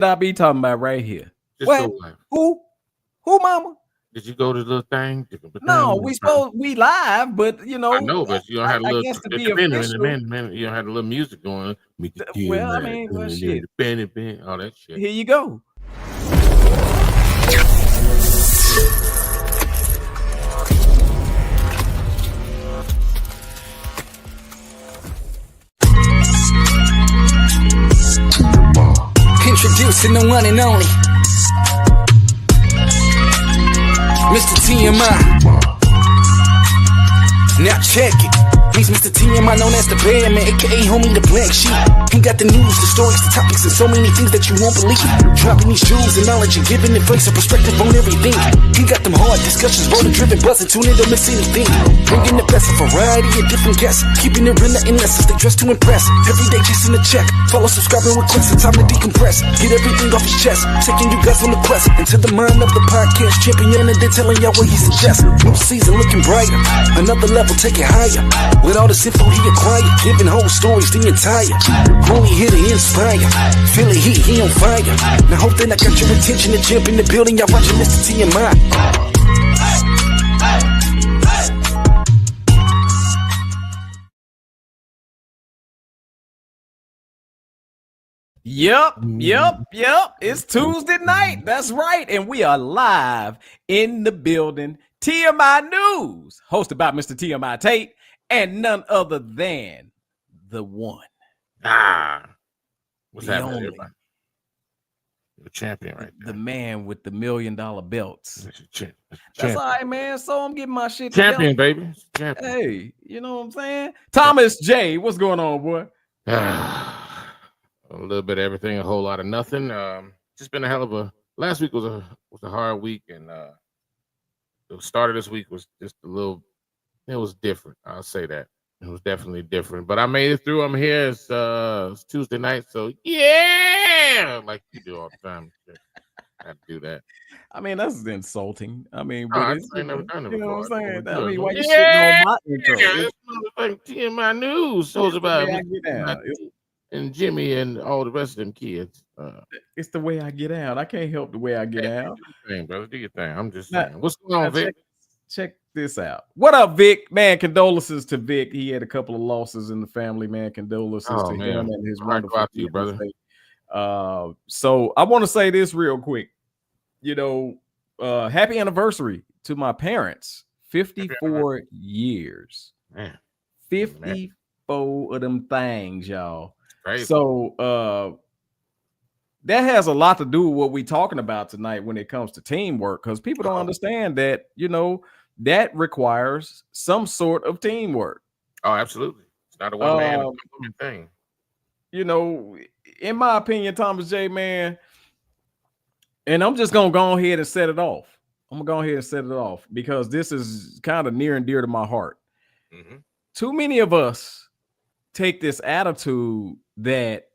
I be talking about right here. Just What? go live. Who? Who, mama? Did you go to the little thing? No, we live, but I know, but you don't have a I little. guess to be official. You don't have a little music going. Well, I mean, well, shit. All that shit. Here you go. Introducing the one and only MrTMI. Now check it. He's MrTMI, known as the Bandman, aka homie the black sheep. He got the news, the stories, the topics, and so many things that you won't believe. Dropping these jewels and knowledge and giving advice and perspective on everything. He got them hard discussions, roller-driven, buzzing, tune in, don't miss anything. Bringing the best, a variety of different guests, keeping it real and lessons, they dress to impress. Every day chasing a check, follow, subscribing, request, it's time to decompress. Get everything off his chest, taking you guys on the quest into the mind of the podcast champion, and then telling y'all what he suggests. New season looking brighter, another level, take it higher. With all this info he acquired, giving whole stories the entire. Only here to inspire. Feel it, he on fire. Now hope that I got your attention. The champ in the building, y'all watching MrTMI. Yep. It's Tuesday night. That's right. And we are live in the building. TMI News, hosted by MrTMI Tate, and none other than the one. What's happening, everybody? The champion right there. The man with the $1 million belts. That's all right, man. So I'm getting my shit champion, together. baby. Champion. Hey, you know what I'm saying? Thomas J, what's going on, boy? A little bit of everything, a whole lot of nothing. Just been a hell of a. Last week was a hard week, and the start of this week was just a little. It was different. I'll say that. It was definitely different, but I made it through. I'm here. It's Tuesday night, so yeah, like you do all the time. I have to do that. I mean, that's insulting. I mean, I've you never done it know before. what I'm saying? I mean, why you shitting on my intro? It's motherfucking TMI News. Shows about and Jimmy and all the rest of them kids. It's the way I get out. I can't help the way I get out. Do your thing, brother. Do your thing. I'm just saying. What's going on, Vic? Check this out. What up, Vic? Man, condolences to Vic. He had a couple of losses in the family, man. Condolences to him and his wonderful to you, brother. So I want to say this real quick. You know, happy anniversary to my parents. 54 years. Man. 54 of them things, y'all. Crazy. So that has a lot to do with what we're talking about tonight when it comes to teamwork, because people don't understand that, you know, that requires some sort of teamwork. Oh, absolutely. It's not a one man thing. You know, in my opinion, Thomas J, man, and I'm just gonna go ahead and set it off. I'm gonna go ahead and set it off because this is kind of near and dear to my heart. Mm-hmm. Too many of us take this attitude that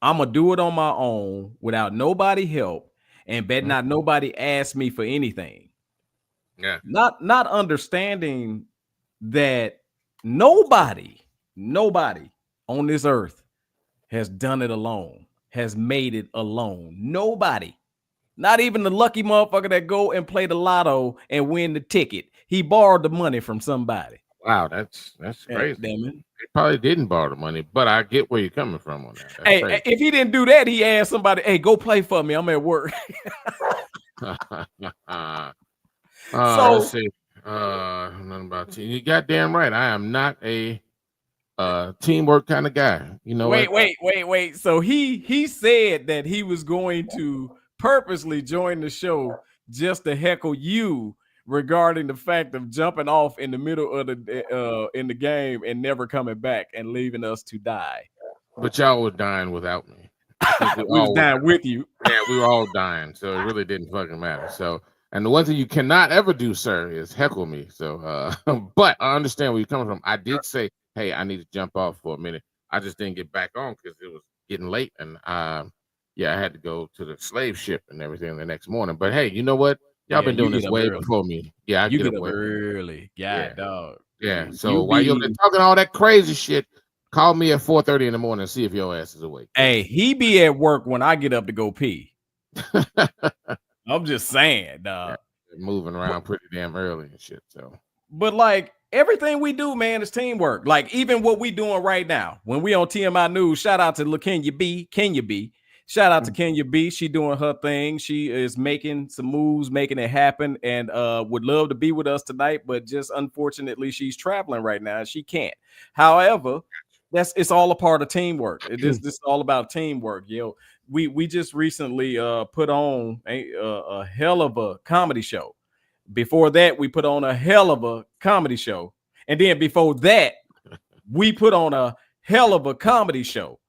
I'm gonna do it on my own without nobody help, and bet not nobody ask me for anything. Yeah. Not understanding that nobody on this earth has done it alone, has made it alone. Nobody. Not even the lucky motherfucker that go and play the lotto and win the ticket. He borrowed the money from somebody. Wow, that's crazy. Damn it. He probably didn't borrow the money, but I get where you're coming from on that. That's hey, crazy. If he didn't do that, he asked somebody, hey, go play for me. I'm at work. Let's see. Nothing about team. You goddamn right. I am not a teamwork kind of guy. You know. Wait. So he said that he was going to purposely join the show just to heckle you regarding the fact of jumping off in the middle of the in the game and never coming back and leaving us to die. But y'all were dying without me. We was dying with you. Yeah, we were all dying, so it really didn't fucking matter. So, and the one thing you cannot ever do, sir, is heckle me. So, but I understand where you're coming from. I did say, hey, I need to jump off for a minute. I just didn't get back on because it was getting late, and I had to go to the slave ship and everything the next morning. But hey, you know what? Y'all been doing this way before me. Yeah, I get up early. God, dog. Yeah. So while you're talking all that crazy shit, Call me at 4:30 in the morning and see if your ass is awake. Hey, he be at work when I get up to go pee. I'm just saying, dog. Moving around pretty damn early and shit. So, but like everything we do, man, is teamwork. Like even what we doing right now, when we on TMI News, shout out to Kenya B. Shout out to Kenya B. She doing her thing. She is making some moves, making it happen, and would love to be with us tonight, but just unfortunately, she's traveling right now. She can't. However, it's all a part of teamwork. This is all about teamwork, yo. We just recently put on a hell of a comedy show. Before that, we put on a hell of a comedy show. And then before that, we put on a hell of a comedy show.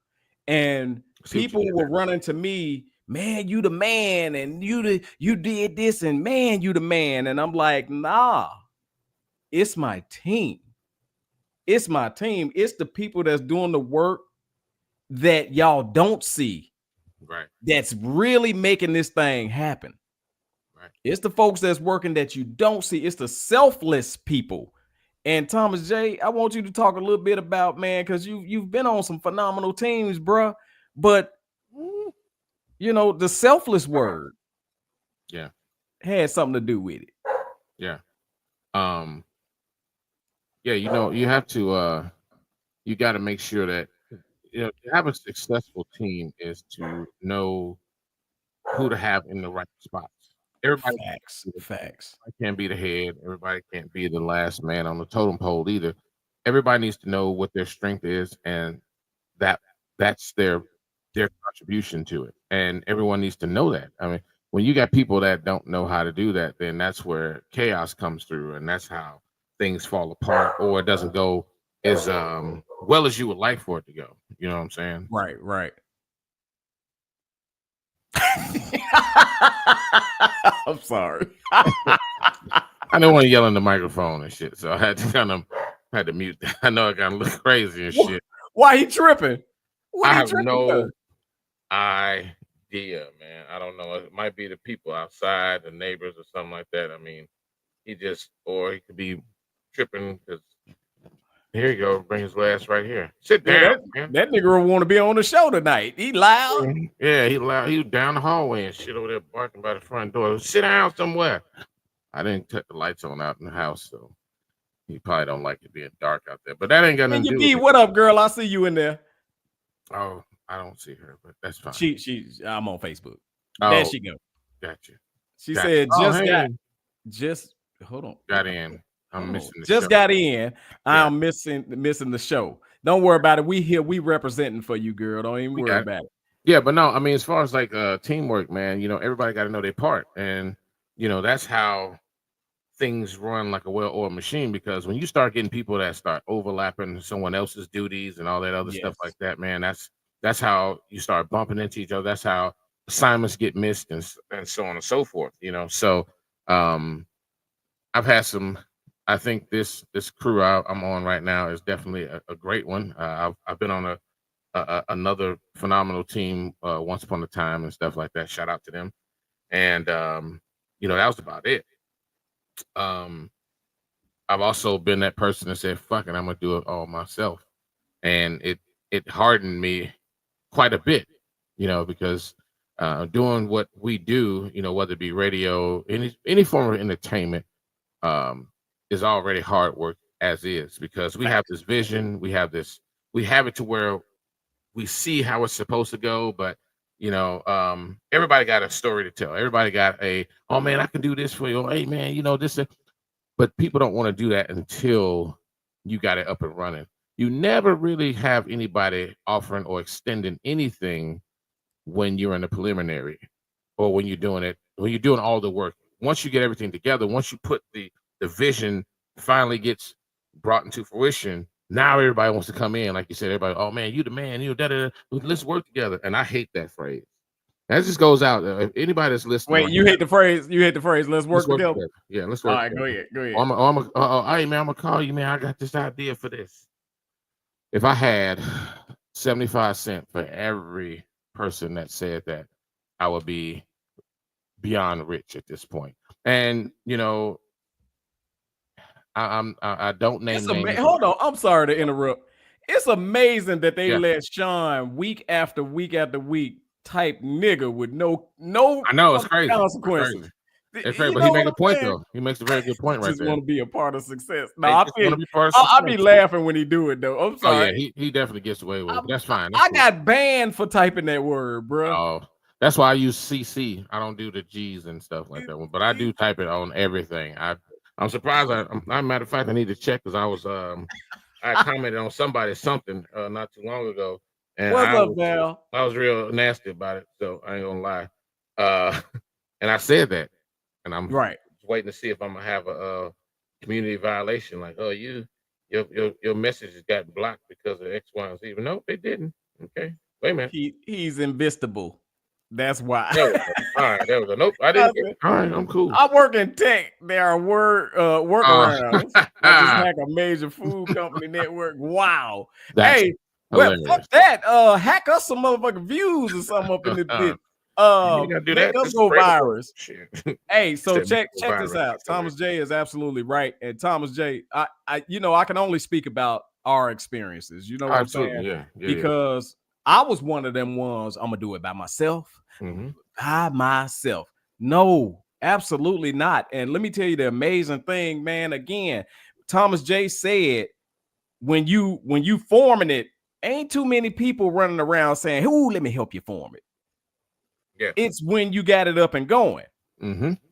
And people were running to me, man, you the man, and you did this, and man, you the man. And I'm like, nah, it's my team. It's my team. It's the people that's doing the work that y'all don't see. Right. That's really making this thing happen. Right. It's the folks that's working that you don't see. It's the selfless people. And Thomas J, I want you to talk a little bit about, man, because you've been on some phenomenal teams, bruh. But you know, the selfless word, had something to do with it. Yeah. Yeah, you know, you have to you got to make sure that to have a successful team is to know who to have in the right spots. Everybody Facts. can't be the head. Everybody can't be the last man on the totem pole either. Everybody needs to know what their strength is, and that's their contribution to it. And everyone needs to know that. I mean, when you got people that don't know how to do that, then that's where chaos comes through, and that's how things fall apart, or it doesn't go as well as you would like for it to go. You know what I'm saying? Right. I'm sorry. I didn't want to yell in the microphone and shit, so I had to mute that. I know I gotta look crazy and shit. Why he tripping? I have no idea, man. I don't know. It might be the people outside, the neighbors, or something like that. I mean, he could be tripping because here you go, bring his ass right here. Sit down, man. That nigga will want to be on the show tonight. He loud. Yeah, he loud. He was down the hallway and shit over there barking by the front door. Sit down somewhere. I didn't cut the lights on out in the house, so he probably don't like it being dark out there. But that ain't got nothing to do with it. What up, girl? I see you in there. Oh, I don't see her, but that's fine. I'm on Facebook. Oh, there she go. Gotcha. She said hold on. Got in. I'm missing the show. Just got in. I'm missing the show. Don't worry about it. We here. We representing for you, girl. Don't even worry about it. Yeah, but no, I mean, as far as like teamwork, man, everybody got to know their part, and that's how things run like a well-oiled machine. Because when you start getting people that start overlapping someone else's duties and all that other stuff like that, man, that's how you start bumping into each other. That's how assignments get missed and so on and so forth. So I've had some. I think this crew I'm on right now is definitely a great one. I've been on another phenomenal team once upon a time and stuff like that. Shout out to them. And that was about it. I've also been that person that said, fuck it, I'm gonna do it all myself. And it hardened me quite a bit, because doing what we do, whether it be radio, any form of entertainment, is already hard work as is, because we have this vision, we have it to where we see how it's supposed to go, but everybody got a story to tell. Everybody got oh man, I can do this for you. Or, hey man, this, but people don't want to do that until you got it up and running. You never really have anybody offering or extending anything when you're in the preliminary, or when you're doing all the work. Once you get everything together, once you put the vision finally gets brought into fruition, now everybody wants to come in. Like you said, everybody, oh man, you the man, let's work together. And I hate that phrase. That just goes out. If anybody that's listening. Wait, you hate the phrase, let's work together? Yeah, let's work together. All right, go ahead. Hey man, I'm gonna call you, man. I got this idea for this. If I had 75 cents for every person that said that, I would be beyond rich at this point. And I don't name names. Hold on, I'm sorry to interrupt. It's amazing that they Yeah. let Sean week after week after week type nigga with no I know it's crazy. consequences. It's crazy, You but know he what makes a I'm point saying? though. He makes a very good point right Just there. want to be a part of success. No, They I just feel wanna be part of I be success. laughing when he do it though. I'm Oh sorry. yeah, he definitely gets away with it. But that's fine. I That's cool. got banned for typing that word, bro. Oh, that's why I use CC. I don't do the G's and stuff like that one, but I do type it on everything. I'm surprised. Matter of fact, I need to check because I commented on somebody something not too long ago, and What's up, Val? I was real nasty about it, so I ain't gonna lie. And I said that, and I'm Right. waiting to see if I'm gonna have a community violation. Like, oh, your messages got blocked because of X, Y, and Z. But no, they didn't. Okay, wait a minute. He's invisible. That's why. There we go. All right, there we go. Nope, I didn't get it. All right, I'm cool. I work in tech. There are workarounds. I just hack a major food company network. Wow. That's hey, well, hilarious. fuck that. Hack us some motherfucking views or something up in this bitch. You gotta do Make that. us Just go spread the word. virus. Shit. Hey, so Said check make it go this viral. out. Thomas J is absolutely right. And Thomas J, I I can only speak about our experiences. You know what Absolutely, I'm saying? yeah. Because I was one of them ones. I'm gonna do it by myself. By myself. No, absolutely not. And let me tell you the amazing thing, man. Again, Thomas J said when you forming it, ain't too many people running around saying, "Ooh, let me help you form it." Yeah. It's when you got it up and going,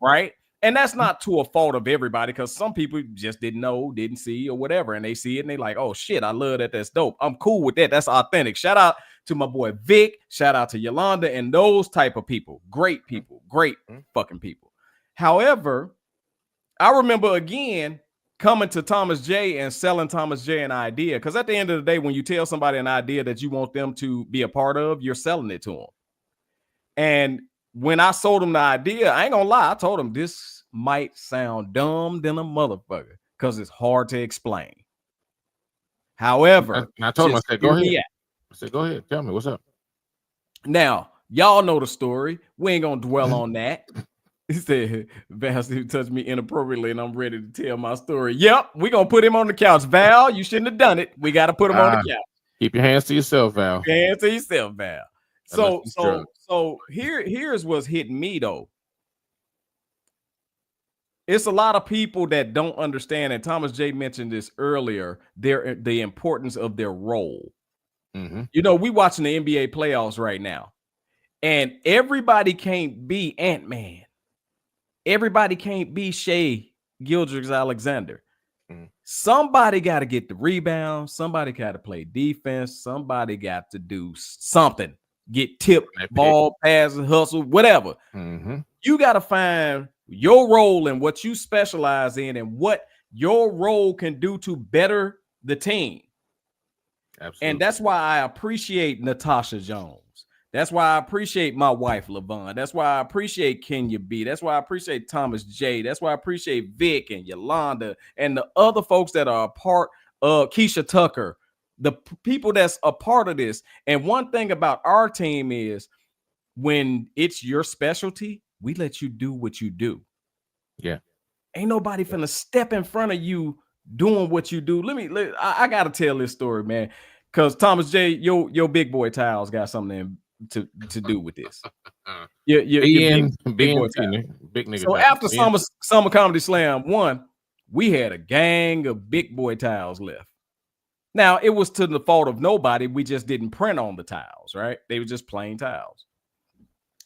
right? And that's not to a fault of everybody, because some people just didn't know, didn't see, or whatever, and they see it and they like, "Oh shit, I love that. That's dope. I'm cool with that. That's authentic." Shout out to my boy Vic. Shout out to Yolanda and those type of people. Great people, great fucking people. However, I remember again coming to Thomas J and selling Thomas J an idea, because at the end of the day, when you tell somebody an idea that you want them to be a part of, you're selling it to them. And when I sold him the idea, I ain't gonna lie, I told him this might sound dumb than a motherfucker because it's hard to explain. However, I told him, I said, go ahead. I said, go ahead, tell me what's up. Now, y'all know the story. We ain't gonna dwell on that. He said, Val touched me inappropriately and I'm ready to tell my story. Yep, we gonna put him on the couch. Val, you shouldn't have done it. We gotta put him on the couch. Keep your hands to yourself, Val. Hands to yourself, Val. So here's what's hitting me though. It's a lot of people that don't understand, and Thomas J mentioned this earlier, the importance of their role. You know, we watching the NBA playoffs right now, and everybody can't be Ant-Man. Everybody can't be Shea Gilgeous-Alexander. Somebody got to get the rebound. Somebody got to play defense. Somebody got to do something. Get tipped, ball, pass, hustle, whatever. You got to find your role and what you specialize in and what your role can do to better the team. Absolutely. And that's why I appreciate Natasha Jones. That's why I appreciate my wife, LaVon. That's why I appreciate Kenya B. That's why I appreciate Thomas J. That's why I appreciate Vic and Yolanda and the other folks that are a part of Keisha Tucker, the people that's a part of this. And one thing about our team is when it's your specialty, we let you do what you do. Yeah. Ain't nobody finna step in front of you doing what you do. I gotta tell this story, man. Because Thomas J, your big boy tiles got something to do with this. Your big boy tiles. Big nigga. So after Summer Comedy Slam 1, we had a gang of big boy tiles left. Now, it was to the fault of nobody. We just didn't print on the tiles, right? They were just plain tiles.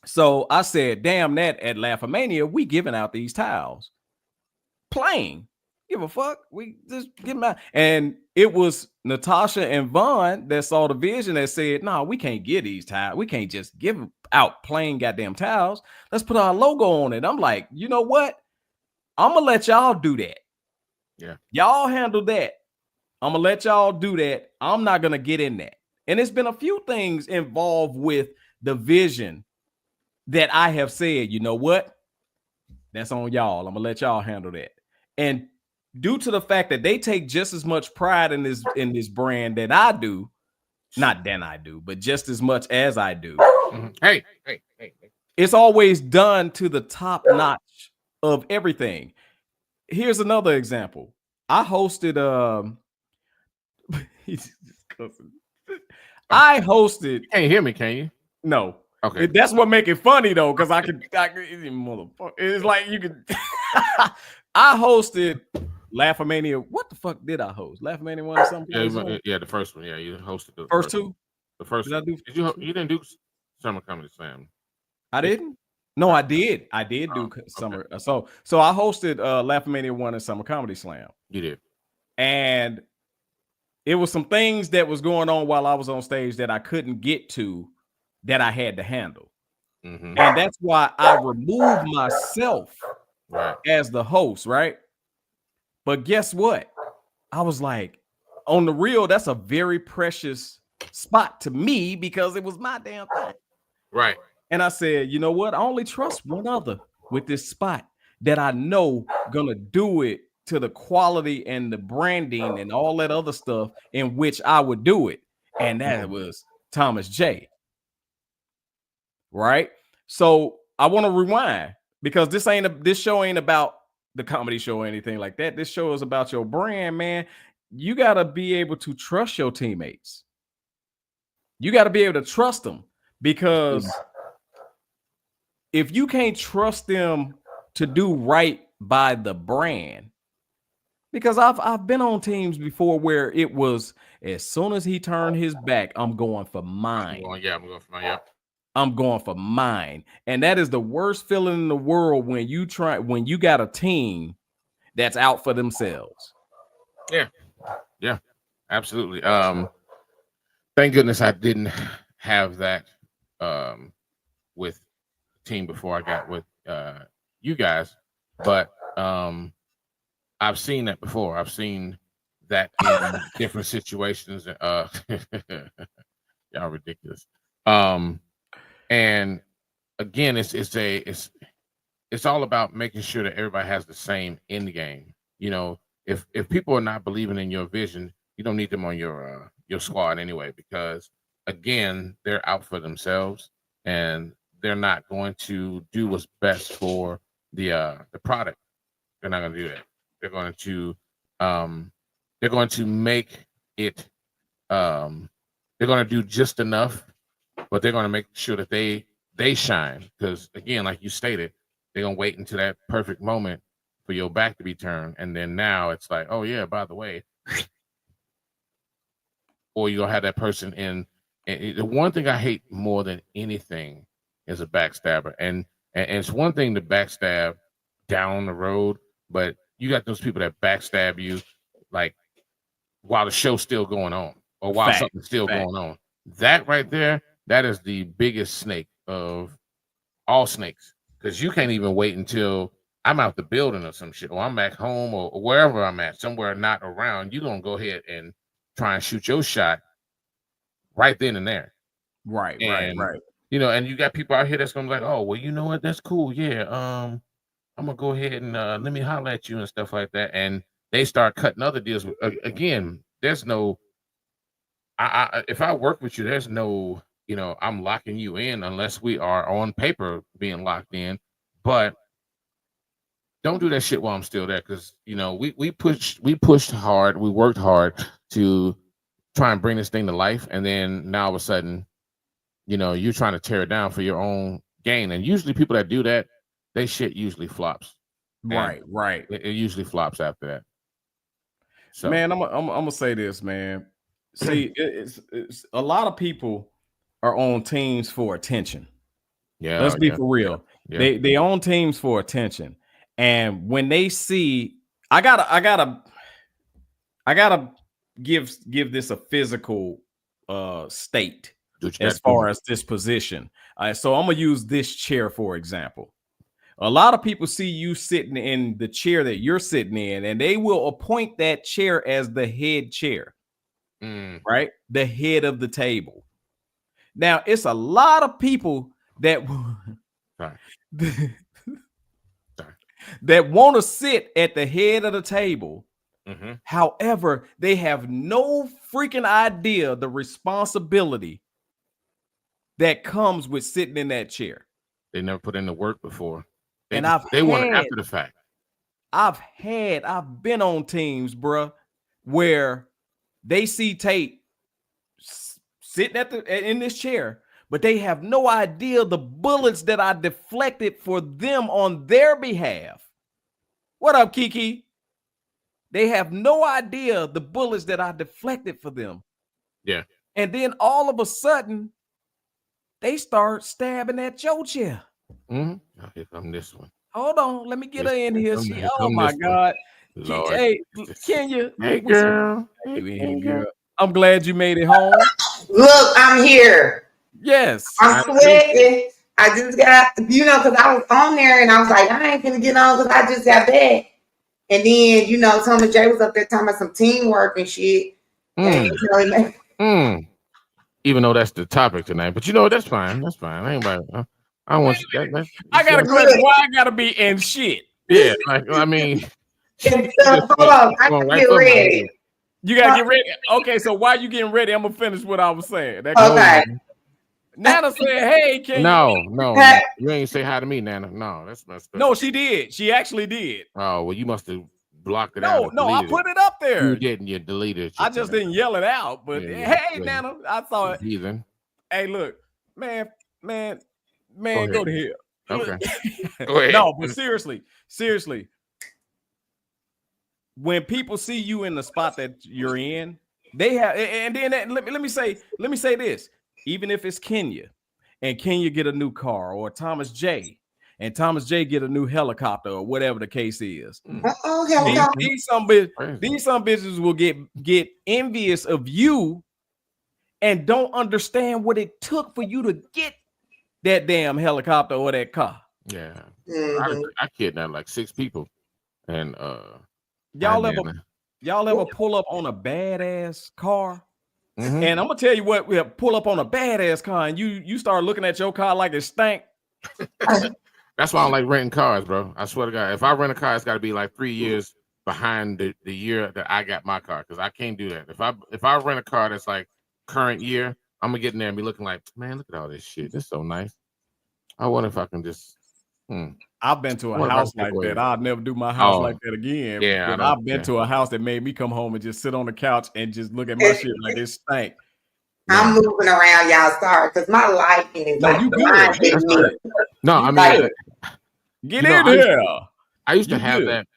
So I said, damn that, at Laughomania, we giving out these tiles. Plain. Give a fuck. We just give them out. And it was Natasha and Vaughn that saw the vision that said, no, we can't get these tiles. We can't just give out plain goddamn tiles. Let's put our logo on it. I'm like, you know what? I'm going to let y'all do that. Yeah. Y'all handle that. I'm going to let y'all do that. I'm not going to get in that. And it's been a few things involved with the vision that I have said, you know what? That's on y'all. I'm going to let y'all handle that. And due to the fact that they take just as much pride in this brand that I do, not than I do, but just as much as I do. Hey. It's always done to the top notch of everything. Here's another example. I hosted I hosted. You can't hear me, can you? No. Okay. That's what make it funny though, because I could motherfucker. It's like you could. I hosted Laughmania. What the fuck did I host? Laughmania one or something? Yeah, the first one. Yeah, you hosted the first two. The first. Did I do? You didn't do Summer Comedy Slam? I didn't. No, I did. I did do summer. Okay. So I hosted Laughmania 1 and Summer Comedy Slam. You did. And it was some things that was going on while I was on stage that I couldn't get to, that I had to handle. And that's why I removed myself as the host, right? But guess what? I was like, on the real, that's a very precious spot to me because it was my damn thing. Right. And I said, you know what? I only trust one other with this spot that I know gonna do it to the quality and the branding and all that other stuff in which I would do it. And that was Thomas J. Right? So I want to rewind because this show ain't about the comedy show or anything like that. This show is about your brand, man. You got to be able to trust your teammates. You got to be able to trust them, because if you can't trust them to do right by the brand, because I've been on teams before where it was, as soon as he turned his back, I'm going for mine. I'm going for mine. Yeah. I'm going for mine. And that is the worst feeling in the world when you got a team that's out for themselves. Yeah. Yeah, absolutely. Thank goodness I didn't have that with the team before I got with you guys. But I've seen that before. I've seen that in different situations. Y'all ridiculous. And again, it's all about making sure that everybody has the same end game. You know, if people are not believing in your vision, you don't need them on your squad anyway, because again, they're out for themselves and they're not going to do what's best for the product. They're not going to do that. They're going to make it. They're going to do just enough, but they're going to make sure that they shine. Because again, like you stated, they're going to wait until that perfect moment for your back to be turned, and then now it's like, oh yeah, by the way, or you'll have that person in. And the one thing I hate more than anything is a backstabber, and it's one thing to backstab down the road, but you got those people that backstab you like while the show's still going on, or while something's still going on. That right there, that is the biggest snake of all snakes, because you can't even wait until I'm out the building or some shit, or I'm back home, or wherever I'm at, somewhere not around. You're gonna go ahead and try and shoot your shot right then and there. Right. You know, and you got people out here that's gonna be like, oh, well, you know what? That's cool. Yeah. I'm gonna go ahead and let me holler at you and stuff like that. And they start cutting other deals. Again, there's no. If I work with you, there's no, you know, I'm locking you in unless we are on paper being locked in. But don't do that shit while I'm still there, because you know we pushed hard, we worked hard to try and bring this thing to life, and then now all of a sudden, you know, you're trying to tear it down for your own gain. And usually people that do that, they shit usually flops. Right. It usually flops after that. So man, I'm gonna say this, man. See, it's a lot of people are on teams for attention. Yeah, let's be for real. Yeah. They own teams for attention. And when they see, I gotta give this a physical state as far as this position. So I'm gonna use this chair for example. A lot of people see you sitting in the chair that you're sitting in, and they will appoint that chair as the head chair, right? The head of the table. Now it's a lot of people that that want to sit at the head of the table. However, they have no freaking idea the responsibility that comes with sitting in that chair. They never put in the work before. They want it after the fact. I've been on teams, bruh, where they see Tate sitting in this chair, but they have no idea the bullets that I deflected for them on their behalf. What up, Kiki? They have no idea the bullets that I deflected for them. Yeah. And then all of a sudden, they start stabbing at your chair. Oh, here come this one. Hold on, let me get her in here. Oh come my this God. Lord. Hey, Kenya. Hey, girl. Hey, girl. I'm glad you made it home. Look, I'm here. Yes. I'm sweating. I just got, because I was on there and I was like, I ain't gonna get on because I just got back. And then, Thomas J was up there talking about some teamwork and shit. Even though that's the topic tonight, but that's fine. That's fine. I don't want you. I got a question. Why I gotta be in shit? Yeah, I mean. Hold on, I can get ready. You gotta get ready. Okay, so while you getting ready, I'm gonna finish what I was saying. Okay. Nana said, "Hey, can no, you ain't say hi to me, Nana. No, that's messed up." No, she did. She actually did. Oh well, you must have blocked it out. No, I put it up there. You didn't. You deleted it. I just didn't yell it out. But hey, Nana, I saw it. Heathen. Hey, look, man, go to hell. Okay. Go ahead. No, but seriously. When people see you in the spot that you're in, they have, and then let me say this: even if it's Kenya, and Kenya get a new car, or Thomas J, and Thomas J get a new helicopter, or whatever the case is, these some bitches will get envious of you, and don't understand what it took for you to get that damn helicopter or that car. Yeah, I kidnapped like 6 people, and Y'all ever pull up on a badass car? Mm-hmm. And I'm gonna tell you what, we pull up on a badass car and you start looking at your car like it stank. That's why I don't like renting cars, bro. I swear to God, if I rent a car, it's got to be like 3 years behind the year that I got my car, because I can't do that. If I rent a car that's like current year, I'm gonna get in there and be looking like, man, look at all this shit. It's so nice. I wonder if I can just. I've been to a house like that. I'll never do my house like that again. Yeah, I've been to a house that made me come home and just sit on the couch and just look at my shit like it stank. I'm moving around, y'all. Sorry, because my lighting is like you good. No, I mean, get in here. I used to have that.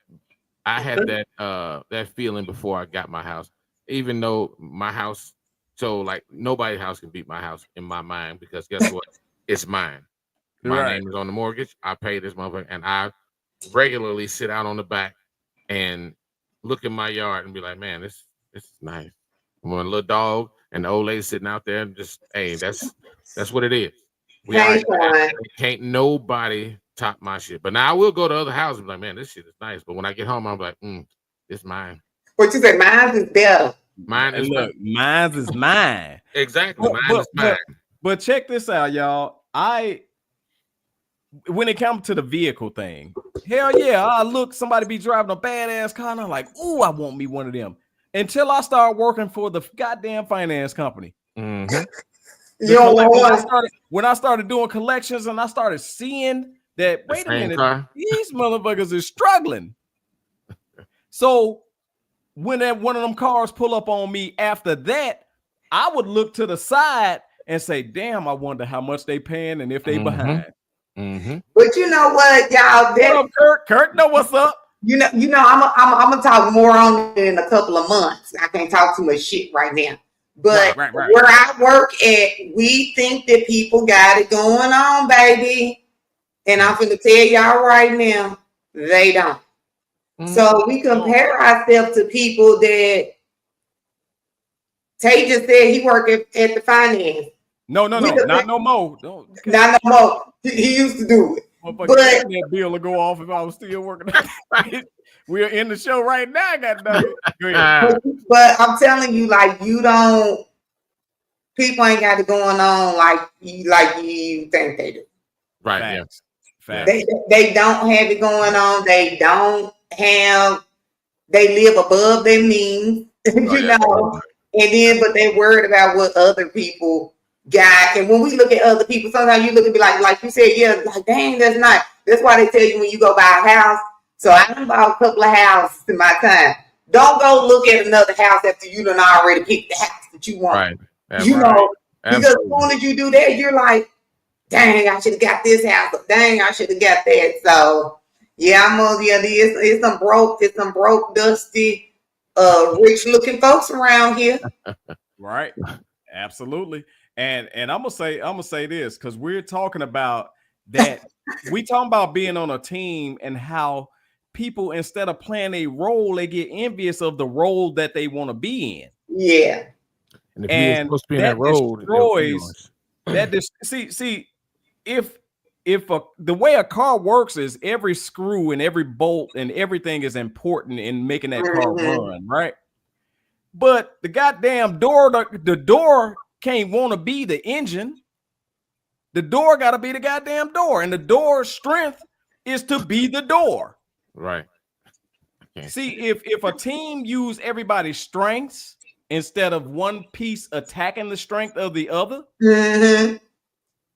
I had that feeling before I got my house, even though my house. So like nobody's house can beat my house in my mind, because guess what? It's mine. My name is on the mortgage. I pay this motherfucker, and I regularly sit out on the back and look in my yard and be like, man, this is nice. I'm a little dog and the old lady sitting out there and just, hey, that's what it is. Can't nobody top my shit. But now I will go to other houses and be like, man, this shit is nice. But when I get home, I'm like, it's mine. What you say? Mine is better. Mine is mine. Exactly. Mine is mine. But check this out, y'all. When it comes to the vehicle thing, hell yeah, I look, somebody be driving a badass car and I'm like, ooh, I want me one of them. Until I start working for the goddamn finance company. Mm-hmm. When I started doing collections and I started seeing that, wait a minute, these motherfuckers are struggling. So when one of them cars pull up on me after that, I would look to the side and say, damn, I wonder how much they paying and if they behind. Mm-hmm. But you know what, y'all? What up, Kurt, know what's up? I'm gonna talk more on it in a couple of months. I can't talk too much shit right now. But right. Where I work at, we think that people got it going on, baby. And I'm gonna tell y'all right now, they don't. Mm-hmm. So we compare ourselves to people that Tate just said he worked at the finance. No, not no more. Not no more. He used to do it. But that bill will go off if I was still working. We're in the show right now. But I'm telling you, like, people ain't got it going on like you think they do. Right. Facts. They don't have it going on. They live above their means, know. And then, but they're worried about what other people got. And when we look at other people, sometimes you look and be like you said, yeah, like, dang, that's not. That's why they tell you when you go buy a house. So I done bought a couple of houses in my time. Don't go look at another house after you done already picked the house that you want. Right. You know, because as soon as you do that, you're like, dang, I should have got this house. Dang, I should have got that. So yeah, it's some broke, dusty, rich looking folks around here. Right. Absolutely. And I'm gonna say this, because we're talking about that. We talking about being on a team and how people, instead of playing a role, they get envious of the role that they want to be in. Yeah. And if you're supposed to be in that role, destroys that. See, if the way a car works is every screw and every bolt and everything is important in making that car run, right? But the goddamn door, the door can't want to be the engine. The door got to be the goddamn door, and the door's strength is to be the door. Right. See, if a team use everybody's strengths instead of one piece attacking the strength of the other,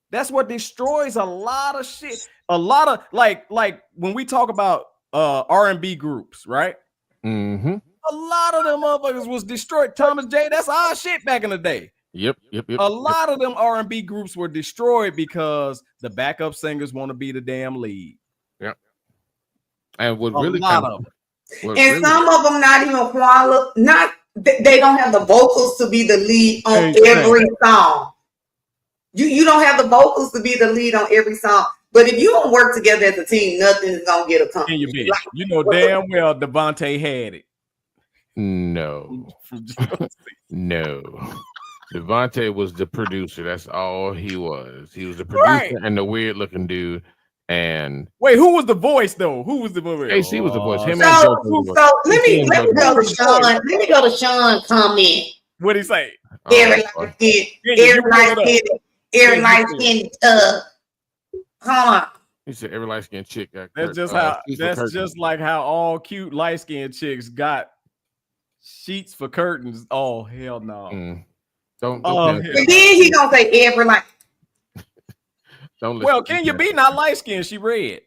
that's what destroys a lot of shit. A lot of like when we talk about R&B groups, right? Mm-hmm. A lot of them motherfuckers was destroyed. Thomas J, that's our shit back in the day. Yep. A lot of them R&B groups were destroyed because the backup singers want to be the damn lead. Yep. And what a really lot of them. And some of them not even they don't have the vocals to be the lead on every song. You don't have the vocals to be the lead on every song. But if you don't work together as a team, nothing is gonna get accomplished. You know damn well Devontae had it. No. Devontae was the producer. That's all he was. He was the producer and the weird looking dude. And wait, who was the voice though? Who was the voice? AC was the voice. Him so let me go to Sean. Let me go to Sean comment. What'd he say? Every light skin hold on. He said every light skinned chick got that's just like how all cute light skinned chicks got sheets for curtains. Oh hell no. Don't and then he gonna say every light. Well, Kenya B not light skinned, she red.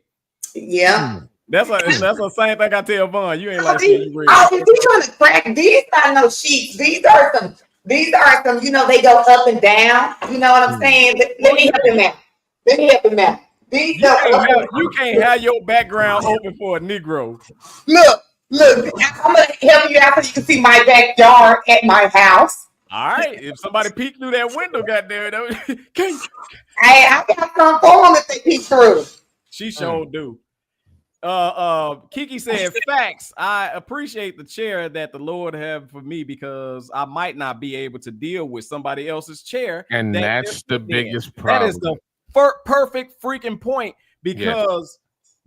Yeah. That's the same thing I tell Vaughn. You ain't light skinned, you red. Oh, if you trying to crack, these are no sheets. These are some, they go up and down. You know what I'm saying? Let me help him out. You can't have your background open for a Negro. Look, I'm gonna help you out so you can see my backyard at my house. All right, if somebody peeked through that window, goddamn it, I got some for them if they peek through. She sure do. Kiki said, facts. I appreciate the chair that the Lord have for me because I might not be able to deal with somebody else's chair. And that's the biggest problem. That is the perfect freaking point, because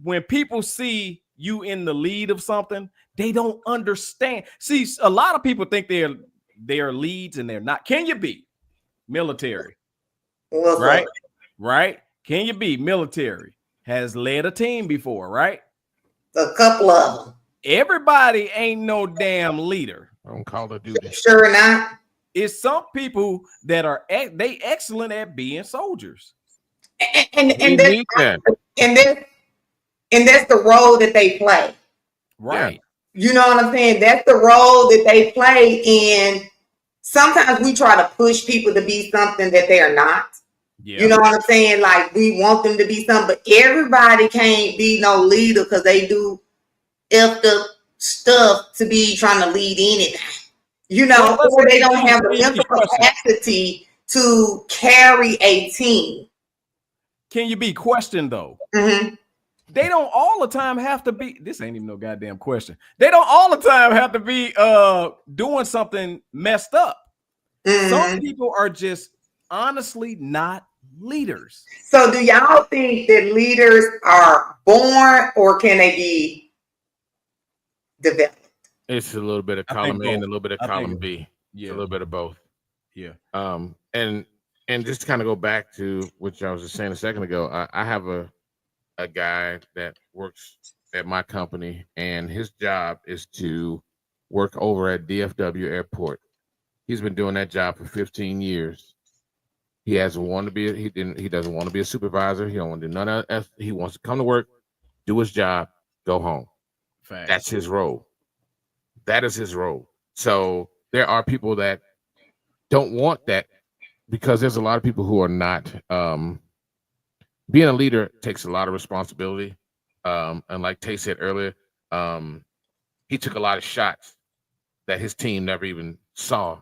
when people see you in the lead of something, they don't understand. See, a lot of people think they're leads and they're not. Can you be military? Right? Can you be military? Has led a team before, right? A couple of them. Everybody ain't no damn leader. On Call of Duty. Sure not. It's some people that are they excellent at being soldiers. And that's the role that they play. Right. Yeah. You know what I'm saying? That's the role that they play. And sometimes we try to push people to be something that they are not. Yeah. You know what I'm saying? Like we want them to be something, but everybody can't be no leader because they do effed up stuff to be trying to lead anything. You know, or they don't have the mental capacity to carry a team. Can you be questioned though? Mm-hmm. They don't all the time have to be. This ain't even no goddamn question. They don't all the time have to be doing something messed up. Mm-hmm. Some people are just honestly not leaders. So do y'all think that leaders are born or can they be developed? It's a little bit of column A and a little bit of column B. Yeah, a little bit of both. Yeah. And just to kind of go back to what I was just saying a second ago, I have a guy that works at my company, and his job is to work over at DFW Airport. He's been doing that job for 15 years. He doesn't want to be a supervisor. He don't want to do none of that. He wants to come to work, do his job, go home. Fact. That's his role. That is his role. So there are people that don't want that because there's a lot of people who are not. Being a leader takes a lot of responsibility. And like Tate said earlier, he took a lot of shots that his team never even saw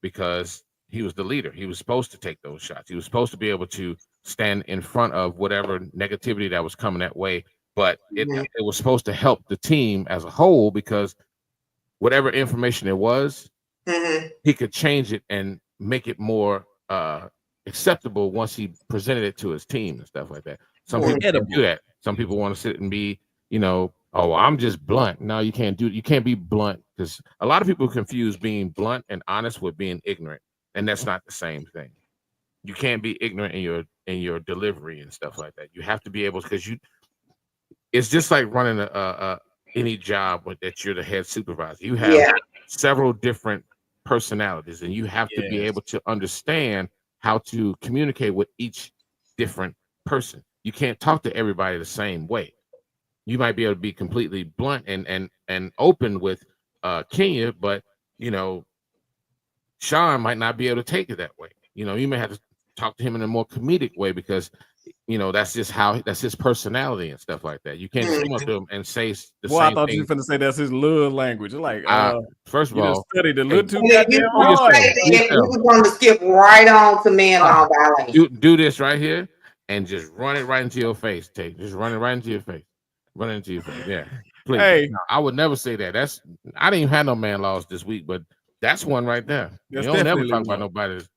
because he was the leader. He was supposed to take those shots. He was supposed to be able to stand in front of whatever negativity that was coming that way. But it was supposed to help the team as a whole because whatever information it was, he could change it and make it more acceptable once he presented it to his team and stuff like that. Some people can't do that. Some people want to sit and be, oh, I'm just blunt. No, you can't be blunt because a lot of people confuse being blunt and honest with being ignorant, and that's not the same thing. You can't be ignorant in your delivery and stuff like that. You have to be able because it's just like running any job that you're the head supervisor. You have several different personalities, and you have to be able to understand how to communicate with each different person. You can't talk to everybody the same way. You might be able to be completely blunt and open with Kenya, but Sean might not be able to take it that way. You may have to talk to him in a more comedic way because that's his personality and stuff like that. You can't come up to him and say the same I thought thing. you were finna say that's his love language. Like, first of all, studied a little too goddamn hard. We were going to skip right on to man on balance. You do this right here and just run it right into your face, Tate. Just run it right into your face. Run it into your face. Yeah. Please. Hey, no, I would never say that. I didn't even have no man laws this week, but that's one right there. You don't never talk about nobody's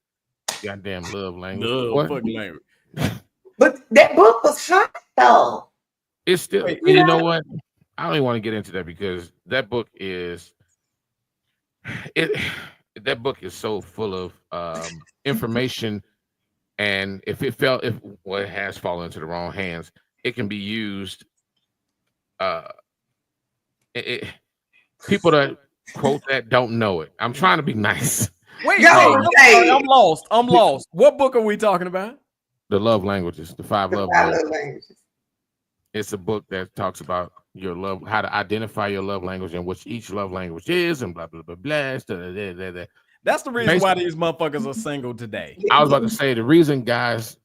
goddamn love language. Fucking language. But that book was hot though. It's still, and you know what? I don't even want to get into that because that book is so full of information, and if it has fallen into the wrong hands, it can be used. People that quote that don't know it. I'm trying to be nice. Wait, I'm lost. What book are we talking about? The Love Languages, the 5 love languages. It's a book that talks about your love, how to identify your love language and what each love language is, and blah blah blah blah. That's the reason why these motherfuckers are single today. I was about to say the reason guys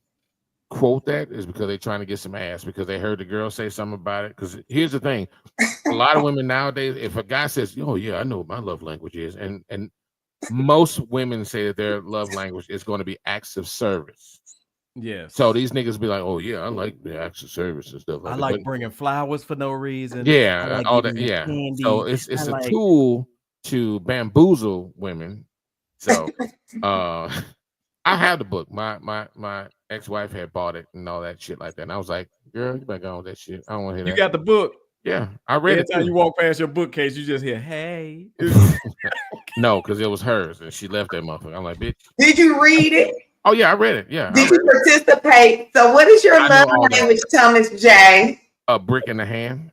quote that is because they're trying to get some ass because they heard the girl say something about it. Because here's the thing, a lot of women nowadays, if a guy says, "Oh yeah, I know what my love language is," and most women say that their love language is going to be acts of service. Yeah. So these niggas be like, "Oh yeah, I like the acts of service and stuff." I like bringing flowers for no reason. Yeah, like all that. Yeah. Candy. So it's a tool to bamboozle women. So I have the book. My ex-wife had bought it and all that shit like that. And I was like, "Girl, you better go on that shit. I don't want to hear that." You got the book? Yeah, I read it. Every time you walk past your bookcase, you just hear, "Hey." No, because it was hers and she left that motherfucker. I'm like, "Bitch." Did you read it? Oh yeah, I read it. Yeah. Did you participate? So, what is your love language, Thomas J? A brick in the hand.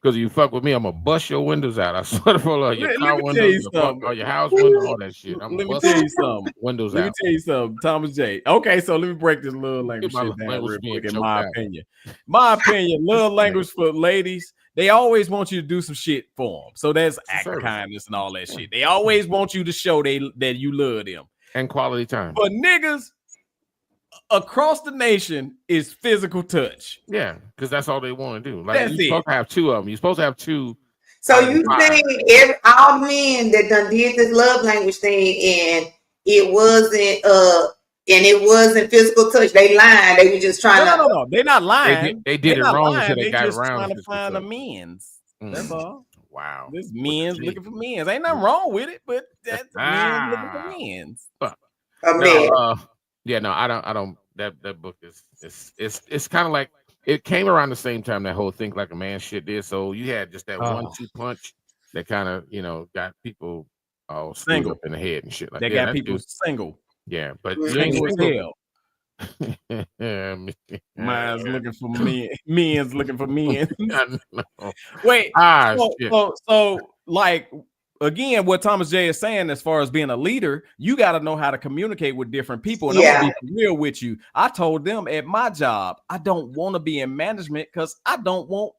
Because you fuck with me, I'm gonna bust your windows out. I swear for Lord, your car windows, your house windows, all that shit. Let me tell you something. Windows out. Let me tell you something, Thomas J. Okay, so let me break this love language shit down real quick. In my opinion, love language for ladies. They always want you to do some shit for them. So that's act of kindness and all that shit. They always want you to show that you love them. And quality time. But niggas across the nation is physical touch. Yeah, because that's all they want to do. Like you're supposed to have two of them. You're supposed to have two. So you think all men that done did this love language thing and it wasn't physical touch. They lied. They were just trying to. No. They're not lying. They did it wrong until they got just around. Trying to find a men's. That's all. Wow. This men's looking for men's. Ain't nothing wrong with it, but that's men's looking for men's. I don't. That book it's kind of like it came around the same time that whole Think Like a Man shit did. So you had just that 1-2 punch that kind of got people all single up in the head and shit like that. They got people single. Yeah, but single as hell. Mine's looking for men. Men's looking for men. Wait. So like again, what Thomas J is saying as far as being a leader, you got to know how to communicate with different people. And I'm gonna be real with you. I told them at my job, I don't want to be in management because I don't want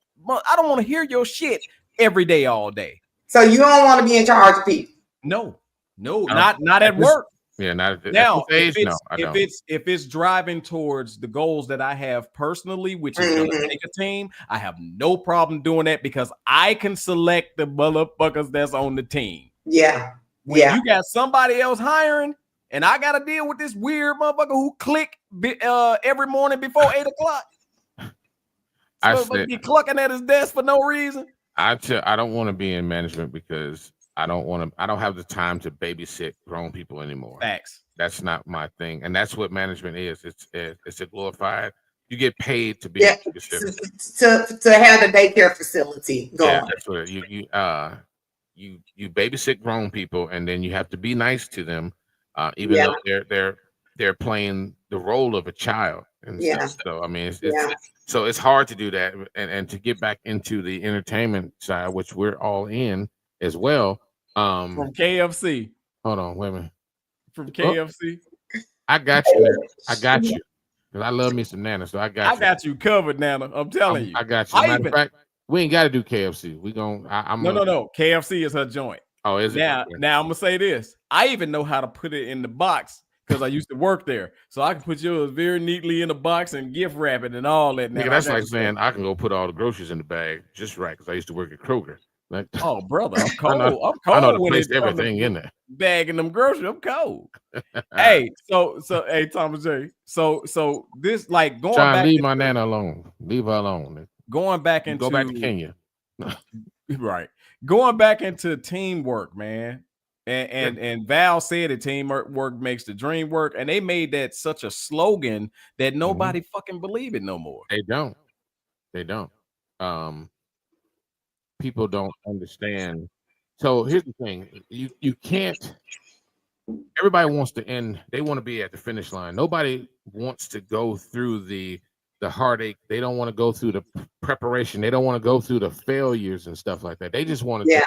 to hear your shit every day, all day. So you don't want to be in charge of people. No, not at work. Yeah, not at Now, this age. No, I don't. If it's driving towards the goals that I have personally, which is gonna take a team, I have no problem doing that because I can select the motherfuckers that's on the team. Yeah. When you got somebody else hiring, and I gotta deal with this weird motherfucker who click every morning before 8 o'clock. I said, be clucking at his desk for no reason. I don't want to be in management because I don't have the time to babysit grown people anymore. Facts. That's not my thing, and that's what management is. It's a glorified. You get paid to be to have the daycare facility going. Yeah, that's what you babysit grown people, and then you have to be nice to them, even though they're playing the role of a child. And stuff. So I mean, it's hard to do that, and to get back into the entertainment side, which we're all in as well. From KFC. Hold on, wait a minute. From KFC. I got you there. I got you. Because I love me some Nana, so I got you covered, Nana. I'm telling you. I got you. Matter of fact, we ain't got to do KFC. We gonna. No. KFC is her joint. Oh, is it? Now I'm gonna say this. I even know how to put it in the box because I used to work there, so I can put yours very neatly in the box and gift wrap it and all that. Nigga, that's like saying I can go put all the groceries in the bag just right because I used to work at Kroger. Like, oh, brother, I'm cold. I'm cold. I know to place everything in there. Bagging them groceries, I'm cold. Hey, so hey, Thomas J. So this like going John, back. Leave my Nana alone. Leave her alone. Going back into go back to Kenya. Right. Going back into teamwork, man. And Val said it, teamwork makes the dream work. And they made that such a slogan that nobody fucking believe it no more. They don't. People don't understand. So here's the thing. You can't. Everybody wants to end. They want to be at the finish line. Nobody wants to go through the heartache. They don't want to go through the preparation. They don't want to go through the failures and stuff like that. They just want to.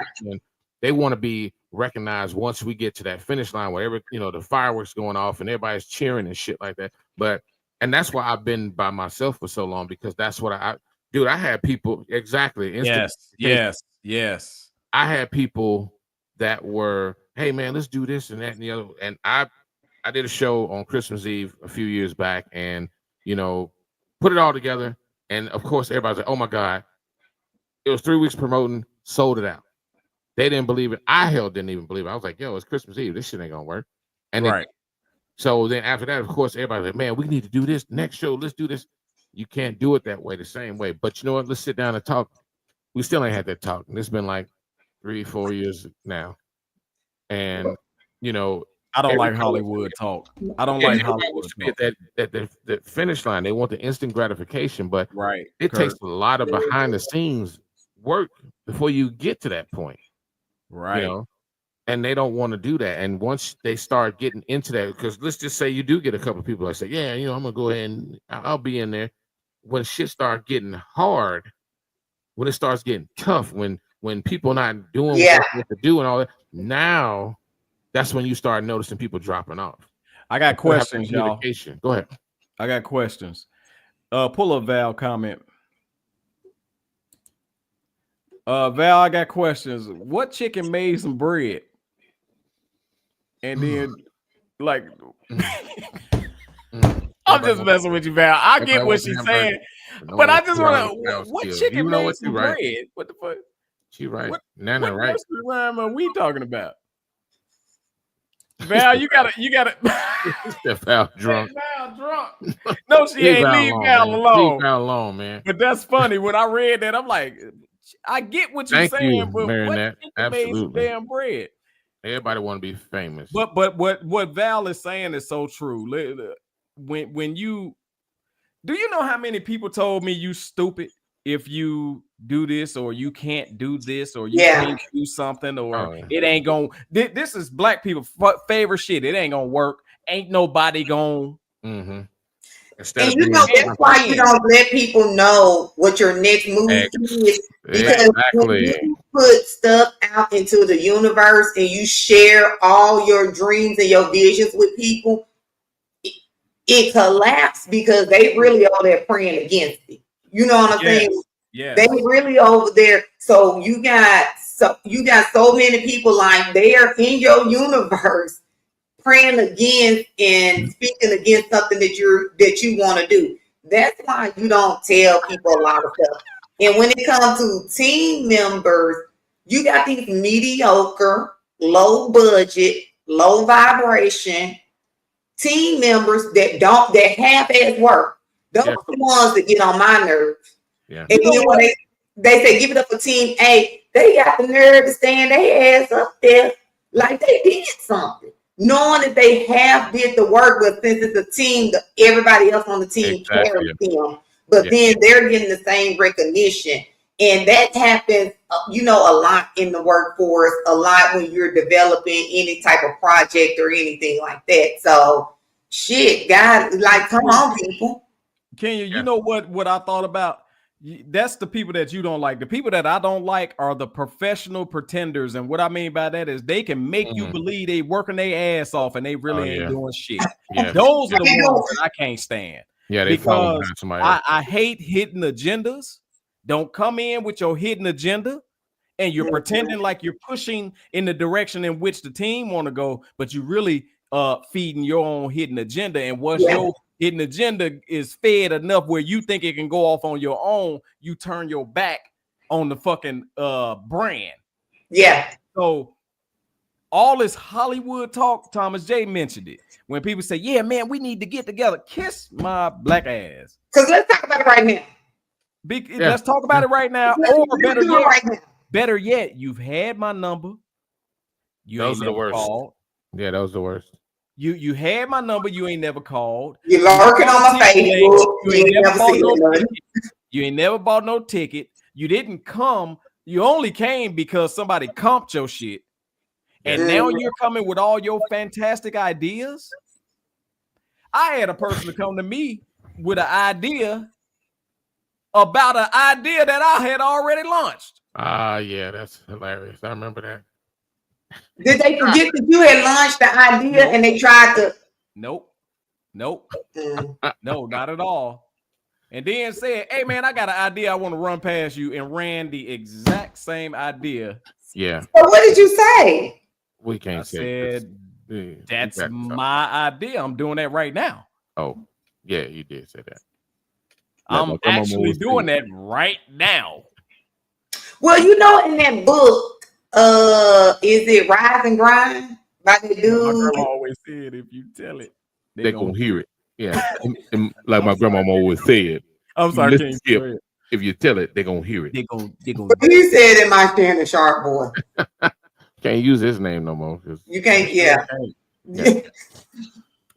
They want to be recognized once we get to that finish line, wherever the fireworks going off and everybody's cheering and shit like that. And that's why I've been by myself for so long, because that's what I had people exactly. Yes. I had people that were, hey man, let's do this and that and the other. And I did a show on Christmas Eve a few years back, and put it all together. And of course, everybody's like, oh my God, it was 3 weeks promoting, sold it out. They didn't believe it. I didn't even believe it. I was like, yo, it's Christmas Eve. This shit ain't gonna work. And so then after that, of course, everybody's like, man, we need to do this next show. Let's do this. You can't do it that way, the same way. But you know what? Let's sit down and talk. We still ain't had that talk. And it's been like 3-4 years now. And I don't like Hollywood talk. I don't like Hollywood talk. At the finish line, they want the instant gratification, but it Kurt. takes a lot of behind the scenes work before you get to that point. Right. And they don't want to do that. And once they start getting into that, because let's just say you do get a couple of people that say, yeah, I'm gonna go ahead and I'll be in there. When shit starts getting hard, when it starts getting tough, when people not doing what they have to do and all that, now that's when you start noticing people dropping off. I got questions, y'all. Go ahead. I got questions. Pull up Val comment. Val, I got questions. What chicken made some bread? And then, like, I'm just messing with you, Val. I get what she's saying, but I just want to. What chicken made some bread? What the fuck? She right. Nana right. What rhyme are we talking about? Val, you gotta. Val drunk. Val drunk. No, she ain't. Leave Val alone. Leave Val alone, man. But that's funny. When I read that, I'm like, I get what you're saying, but what made some damn bread? Everybody want to be famous. But what Val is saying is so true. When you know how many people told me you stupid if you do this, or you can't do this, or you can't do something, or it ain't gonna. This is black people favorite shit. It ain't gonna work. Ain't nobody gonna. Mm-hmm. And that's why you don't let people know what your next move is, because when you put stuff out into the universe and you share all your dreams and your visions with people, it collapses because they really are there praying against it. You know what I'm saying? Yeah. They really over there. So you got so many people like they're in your universe praying against and speaking against something that you want to do. That's why you don't tell people a lot of stuff. And when it comes to team members, you got these mediocre, low budget, low vibration team members that half-ass work. Those are the ones that get on my nerves. Yeah. And then when they say give it up for team A, they got the nerve to stand their ass up there like they did something, knowing that they have did the work, but since it's a team, everybody else on the team carries them. But then they're getting the same recognition. And that happens, a lot in the workforce, a lot when you're developing any type of project or anything like that. So, shit, God, like, come on, people. Kenya, you know what I thought about? That's the people that you don't like. The people that I don't like are the professional pretenders. And what I mean by that is they can make you believe they working their ass off and they really ain't doing shit. Those are the ones that I can't stand. Yeah, they because I hate hidden agendas. Don't come in with your hidden agenda and you're pretending like you're pushing in the direction in which the team want to go, but you really feeding your own hidden agenda. And once your hidden agenda is fed enough where you think it can go off on your own, you turn your back on the fucking brand. Yeah. So all this Hollywood talk, Thomas J mentioned it. When people say, yeah, man, we need to get together, kiss my black ass. Because let's talk about it right now. Let's talk about it right now. Or better yet, you've had my number. Those are the worst. Called. Yeah, that was the worst. You had my number. You ain't never called. You're lurking on my Facebook. You ain't never bought no ticket. You didn't come. You only came because somebody comped your shit. And now you're coming with all your fantastic ideas. I had a person come to me with an idea about an idea that I had already launched. Yeah, that's hilarious. I remember that. Did they forget that you had launched the idea and they tried to? Nope. No, not at all. And then said, hey, man, I got an idea I want to run past you, and ran the exact same idea. Yeah. So what did you say? We can't say that's my idea. I'm doing that right now. Oh, yeah, you did say that. I'm actually doing that right now. Well, in that book, is it Rise and Grind by the dude? My grandma always said, if you tell it, they're gonna hear it. Yeah, and like my grandma always said. I'm sorry, if you tell it, they're gonna hear it. They're gonna. You said it, my Shannon Sharp boy. Can't use his name no more. You can't. Yeah.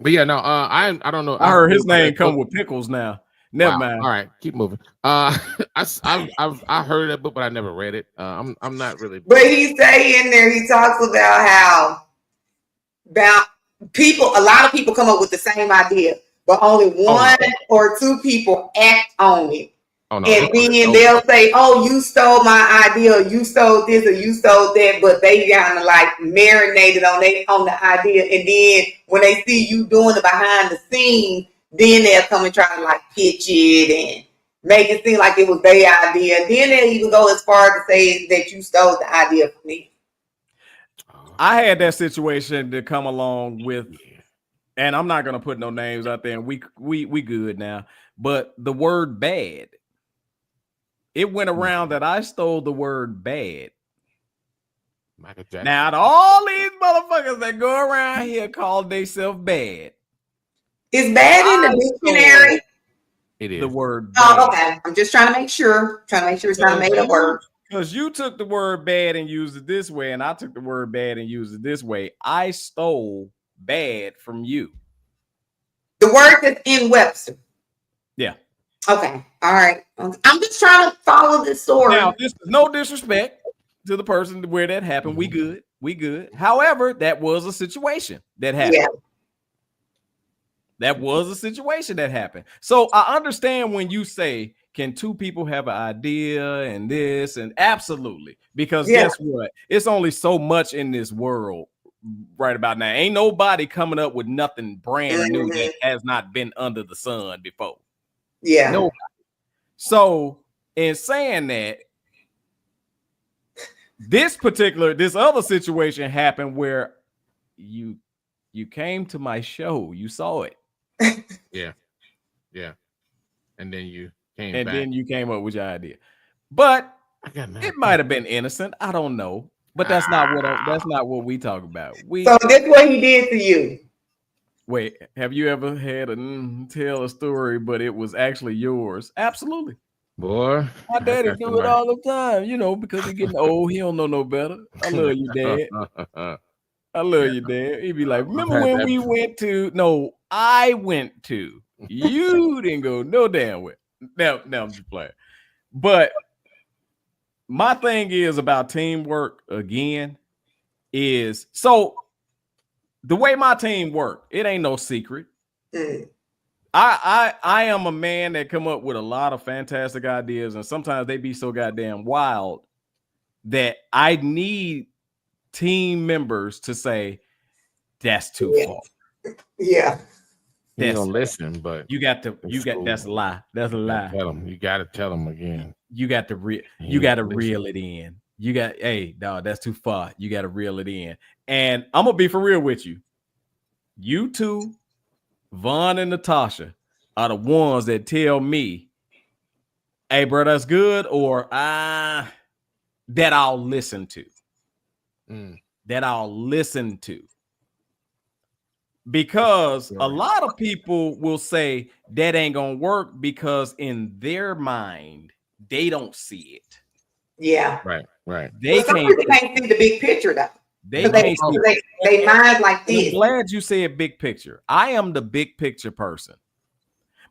But yeah, no. I don't know. I heard his name come with pickles now. Never mind. All right, keep moving. I've heard that book, but I never read it. I'm not really. But he say in there, he talks about people. A lot of people come up with the same idea, but only one or two people act on it. Oh, no, and then they'll say, "Oh, you stole my idea. You stole this, or you stole that." But they kind of like marinated on the idea, and then when they see you doing it behind the scenes, then they'll come and try to like pitch it and make it seem like it was their idea. Then they'll even go as far to say that you stole the idea from me. I had that situation to come along with, and I'm not gonna put no names out there. And we good now, but the word bad. It went around that I stole the word bad. Michael Jackson. Now, all these motherfuckers that go around here call themselves bad. Is bad in the dictionary? It is. The word bad. Oh, okay. I'm just trying to make sure. It's not a made up word. Because you took the word bad and used it this way, and I took the word bad and used it this way. I stole bad from you. The word that's in Webster. Yeah. Okay. All right. I'm just trying to follow this story. Now, this is no disrespect to the person where that happened. We good. We good. However, that was a situation that happened. Yeah. That was a situation that happened. So I understand when you say, can two people have an idea and this? And absolutely. Because guess what? It's only so much in this world right about now. Ain't nobody coming up with nothing brand new that has not been under the sun before. Yeah. Nobody. So in saying that, this other situation happened where you came to my show, you saw it. Yeah. And then you came and back. then you came up with your idea. But it might have been innocent. I don't know. But that's not what we talk about. So that's what he did to you. Wait, have you ever had tell a story, but it was actually yours? Absolutely. Boy, my daddy do it all the time, because he's getting old. He don't know no better. I love you, Dad. I love you, Dad. He'd be like, remember when we went to? No, I went to. You didn't go no damn way. Now I'm just playing. But my thing is about teamwork again is so the way my team work, it ain't no secret. I am a man that come up with a lot of fantastic ideas, and sometimes they be so goddamn wild that I need team members to say that's too far. Yeah. You don't listen, but that's a lie. That's a lie. You gotta tell them again. You got to reel it in. Hey, dog, that's too far. You got to reel it in. And I'm gonna be for real with you. You two, Vaughn and Natasha, are the ones that tell me, hey, bro, that's good, or that I'll listen to. That I'll listen to. Because a lot of people will say that ain't gonna work because in their mind, they don't see it. Yeah. Right. They can't see the big picture though. They mind like this. I'm glad you said big picture. I am the big picture person.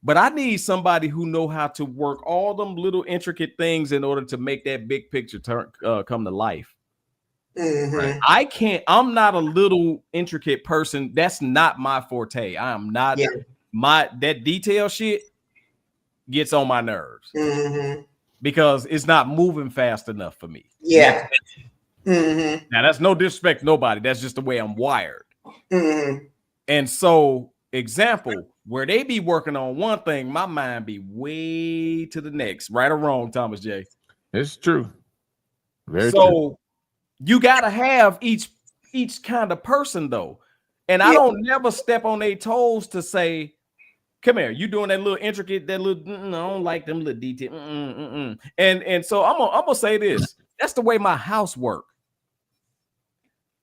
But I need somebody who know how to work all them little intricate things in order to make that big picture come to life. Mm-hmm. I'm not a little intricate person. That's not my forte. I am not that detail shit gets on my nerves because it's not moving fast enough for me. Yeah. Now that's no disrespect to nobody. That's just the way I'm wired. And so, example, where they be working on one thing, my mind be way to the next. Right or wrong, Thomas J? It's true. Very so true. You gotta have each kind of person though. And I don't never step on their toes to say, come here, you doing that little intricate, that little, I don't like them little detail. And so I'm gonna say this. That's the way my house work.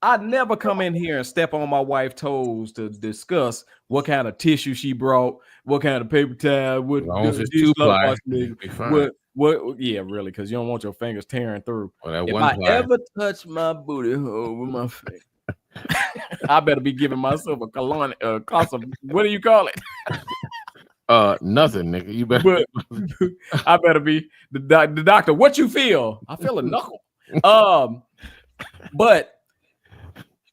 I never come in here and step on my wife's toes to discuss what kind of tissue she brought, what kind of paper towel, what yeah, really, because you don't want your fingers tearing through. If I ever touch my booty hole with my finger, I better be giving myself a colon, what do you call it? Nothing, nigga. You better. I better be the doctor. What you feel? I feel a knuckle. But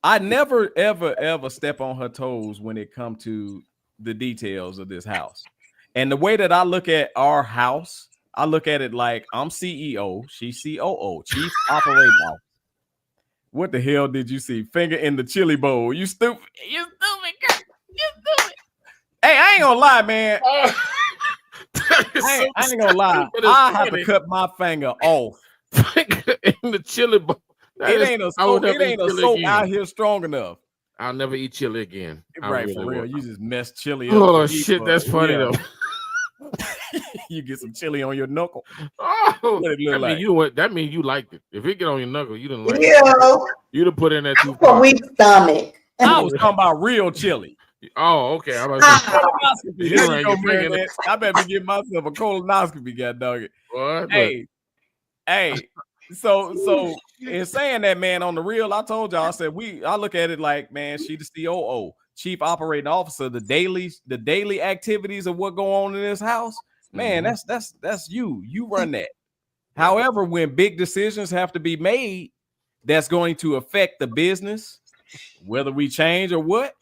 I never ever step on her toes when it comes to the details of this house. And the way that I look at our house, I look at it like I'm CEO, she's COO, Chief Operating Officer. What the hell did you see? Finger in the chili bowl. You stupid. You stupid. You stupid. Hey, I ain't gonna lie, man. I ain't gonna lie. I have to cut my finger off. Finger in the chili bowl. It ain't a soap out here strong enough. I'll never eat chili again. Right, for real. You just messed chili up. Oh shit, that's funny though. You get some chili on your knuckle. Oh, that means you liked it. If it get on your knuckle, you didn't like it. You'd have put in that too far. Weak stomach. I was talking about real chili. Oh, okay. I better be giving myself a colonoscopy, god dog it. What? Hey. So in saying that, man, on the real, I told y'all, I said I look at it like, man, she the COO, Chief Operating Officer, the daily activities of what go on in this house, man, that's you run that. However, when big decisions have to be made, that's going to affect the business, whether we change or what.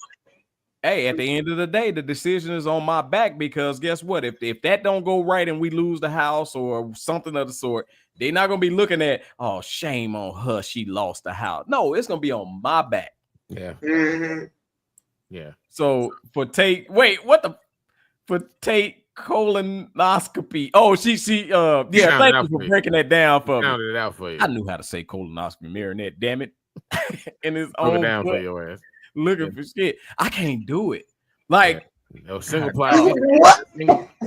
Hey, at the end of the day, the decision is on my back because guess what? If that don't go right and we lose the house or something of the sort, they're not gonna be looking at, oh, shame on her, she lost the house. No, it's gonna be on my back. Yeah. Mm-hmm. Yeah. So for Tate, for Tate colonoscopy. Oh, she yeah, thank you for breaking that down for me. Counted it out for you. I knew how to say colonoscopy, Marinette, damn it. In his Broke it own down for butt, your ass. looking for shit. I can't do it. Like No single ply. What?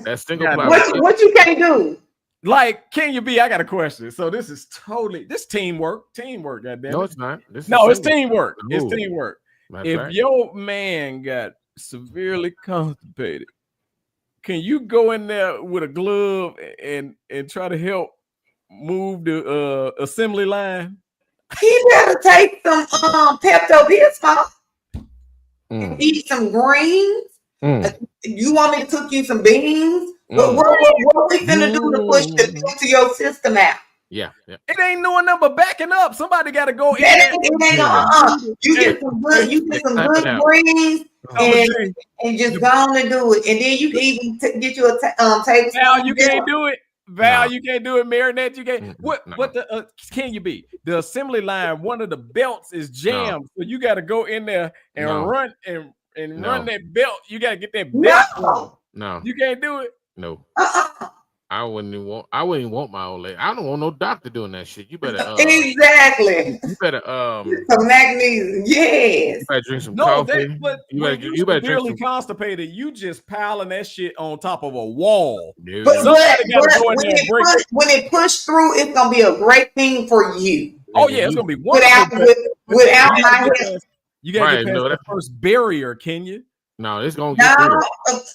That single God, ply. What you can't do? like, can you be? I got a question. So this is totally teamwork. Teamwork, goddamn. No, it. it's not. It's teamwork. No. It's teamwork. That's If right. your man got severely constipated, can you go in there with a glove and try to help move the assembly line? He better take some Pepto-Bismol. Eat some greens. You want me to cook you some beans? What we finna do to push the juice to your system out? Yeah. It ain't doing nothing but backing up. Somebody got to go in. You get some good greens and just go on and do it. And then you can even get you a tablespoon. Val, you can't do it. Val, you can't do it. Marinette, you can't. What the can you be? The assembly line, one of the belts is jammed, so you got to go in there and run and run that belt. You got to get that belt. No, you can't do it. No. I wouldn't even want my old lady. I don't want no doctor doing that shit. You better exactly. You better some magnesium. Yes. You better drink some coffee. You better drink some constipated. You just piling that shit on top of a wall. But when it push through, it's gonna be a great thing for you. Oh yeah, it's gonna be wonderful. Without my help. You gotta get past the first barrier, can you? No, it's gonna get through.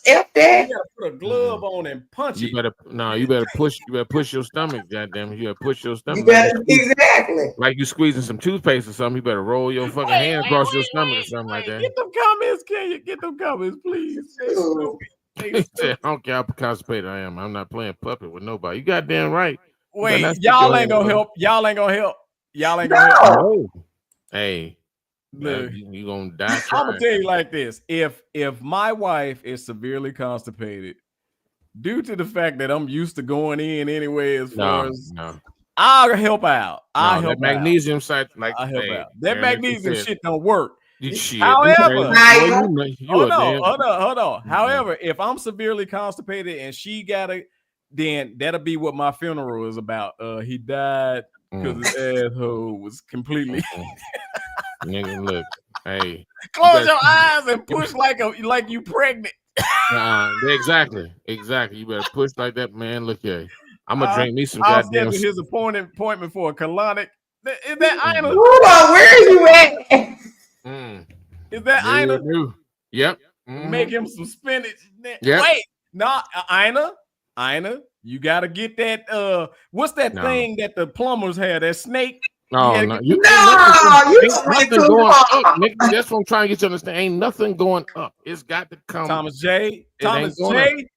F that. You gotta put a glove on and punch it. You better push your stomach, goddamn. You better push your stomach. Exactly. Like you squeezing some toothpaste or something. You better roll your fucking hand across your stomach or something like that. Get them comments, can you? Get them comments, please. I don't care how constipated I am. I'm not playing puppet with nobody. You goddamn right. Wait, y'all ain't gonna help. Y'all ain't gonna help. Y'all ain't gonna help. No. Hey. You gonna die. I'm gonna tell you like this: if my wife is severely constipated, due to the fact that I'm used to going in anyway, as far as I'll help out. I'll help magnesium site, like I'll help out. That magnesium shit don't work. However, hold on. However, if I'm severely constipated and she gotta, then that'll be what my funeral is about. He died because his asshole was completely. Nigga, look, hey, close your eyes and push like you pregnant. Exactly. You better push like that, man. Look here, I'm gonna drink me some goddamn. His appointment for a colonic. Is that Ina? Where are you at? Is that Ina? Yep. Make him some spinach. Yep. Wait, Ina, you gotta get that. What's that thing that the plumbers had? That snake. No, you nothing going up, nigga. That's what I'm trying to get you to understand. Ain't nothing going up. It's got to come. Thomas J.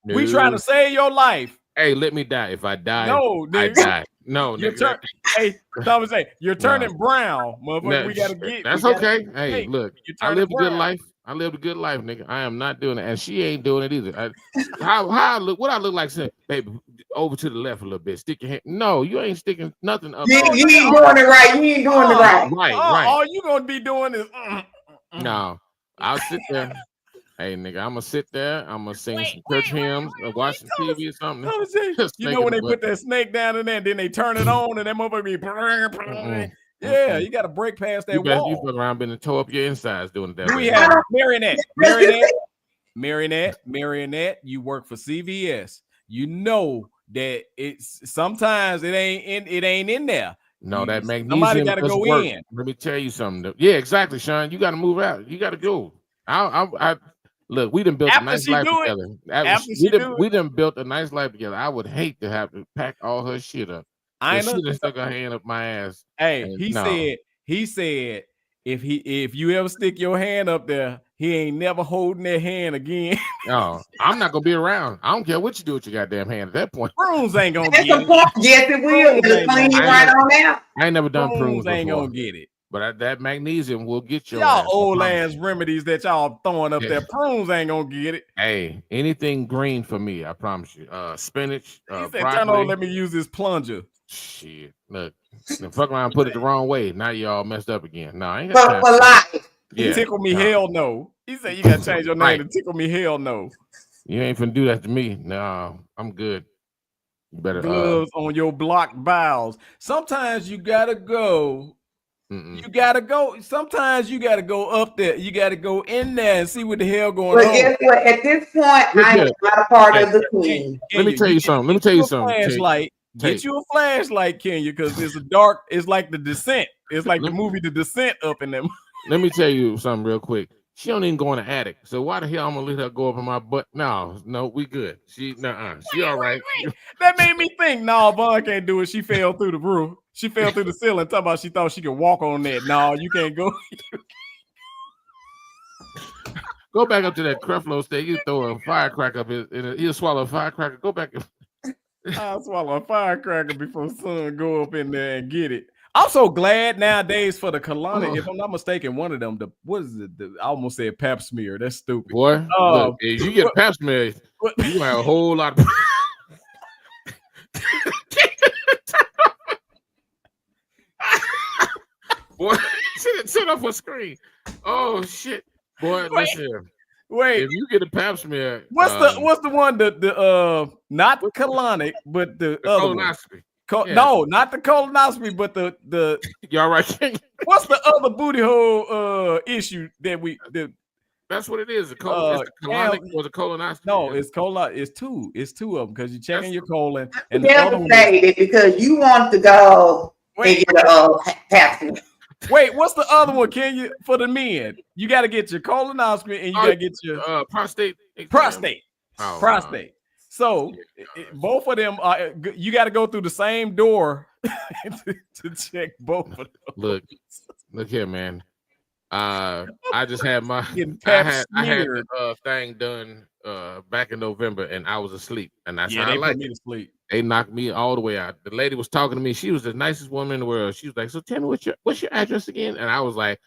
We trying to save your life. Hey, let me die. If I die, nigga. I die. No, nigga. Hey, Thomas J. You're turning brown, motherfucker. We gotta get. That's okay. Hey, look, I lived a good life. Nigga. I am not doing it, and she ain't doing it either. How I look? What I look like? Saying, baby, over to the left a little bit. Stick your hand. No, you ain't sticking nothing up. You ain't doing it right. You ain't doing it right. Right. All you gonna be doing is. No, I'll sit there. Hey, nigga, I'm gonna sit there. I'm gonna sing some church hymns, watch some TV or something. You know when they put that snake down in there, then they turn it on, and that motherfucker be. Yeah, you got to break past that wall. You fuck around, been and toe up your insides doing that. We have Marionette. You work for CVS. You know that it's sometimes it ain't in there. No, that magnesium. Somebody got to go in. Let me tell you something. Yeah, exactly, Sean. You got to move out. You got to go. I look. We done built a nice life together. We done built a nice life together. I would hate to have to pack all her shit up. She done stuck her hand up my ass. Hey, he said if you ever stick your hand up there, he ain't never holding that hand again. No, I'm not gonna be around. I don't care what you do with your goddamn hand at that point. Prunes ain't gonna get it. Yes, it will. It'll clean you right on out. I ain't never done prunes ain't before. gonna get it. But that magnesium will get your y'all old ass remedies that y'all throwing up there. Prunes ain't gonna get it. Hey, anything green for me, I promise you. Spinach. He said, "Turn on, let me use this plunger." Shit, look, fuck around, put it the wrong way. Now y'all messed up again. No, I ain't got time. For life. Yeah, tickle me, hell no. He said you gotta change your name to tickle me, hell no. You ain't finna do that to me. No, I'm good. You better Gloves on your blocked bowels. Sometimes you gotta go. You gotta go. Sometimes you gotta go up there. You gotta go in there and see what the hell going But on. guess what? At this point, I am not a part of the team. Let me tell you something. Let me tell you something. Flashlight. Get you a flashlight, Kenya, because it's a dark. It's like The Descent. It's like the movie The Descent up in them. Let me tell you something real quick. She don't even go in the attic. So why the hell I'm gonna let her go up in my butt? No, we good. She all right. That made me think, no, Vaughn can't do it. She fell through the roof. She fell through the ceiling. Talking about she thought she could walk on that. No, you can't go. Go back up to that Creflo steak. You throw a firecracker up he'll swallow a firecracker. Go back. I'll swallow a firecracker before son go up in there and get it. I'm so glad nowadays for the colonic. If I'm not mistaken, one of them, I almost said pap smear. That's stupid. Boy, look, if you get pap smear, you gonna have a whole lot of boy, sit up for screen. Oh shit. Boy, listen. Wait, if you get a pap smear, what's the one not the colonic, but the other colonoscopy. No, not the colonoscopy, but the y'all right. What's the other booty hole issue that we that's what it is. The colonic or the colonoscopy. No, it's colon. It's two of them because you're checking your colon. And the other one is because you want to go and get a pap smear. Wait, what's the other one? Can you for the men? You got to get your colonoscopy and you got to get your prostate. Prostate. So both of them are. You got to go through the same door to check both of them. Look here, man. I just had my I had a thing done back in November, and I was asleep, and that's how I like it. Sleep. They knocked me all the way out. The lady was talking to me. She was the nicest woman in the world. She was like, "So tell me what's your address again?" And I was like,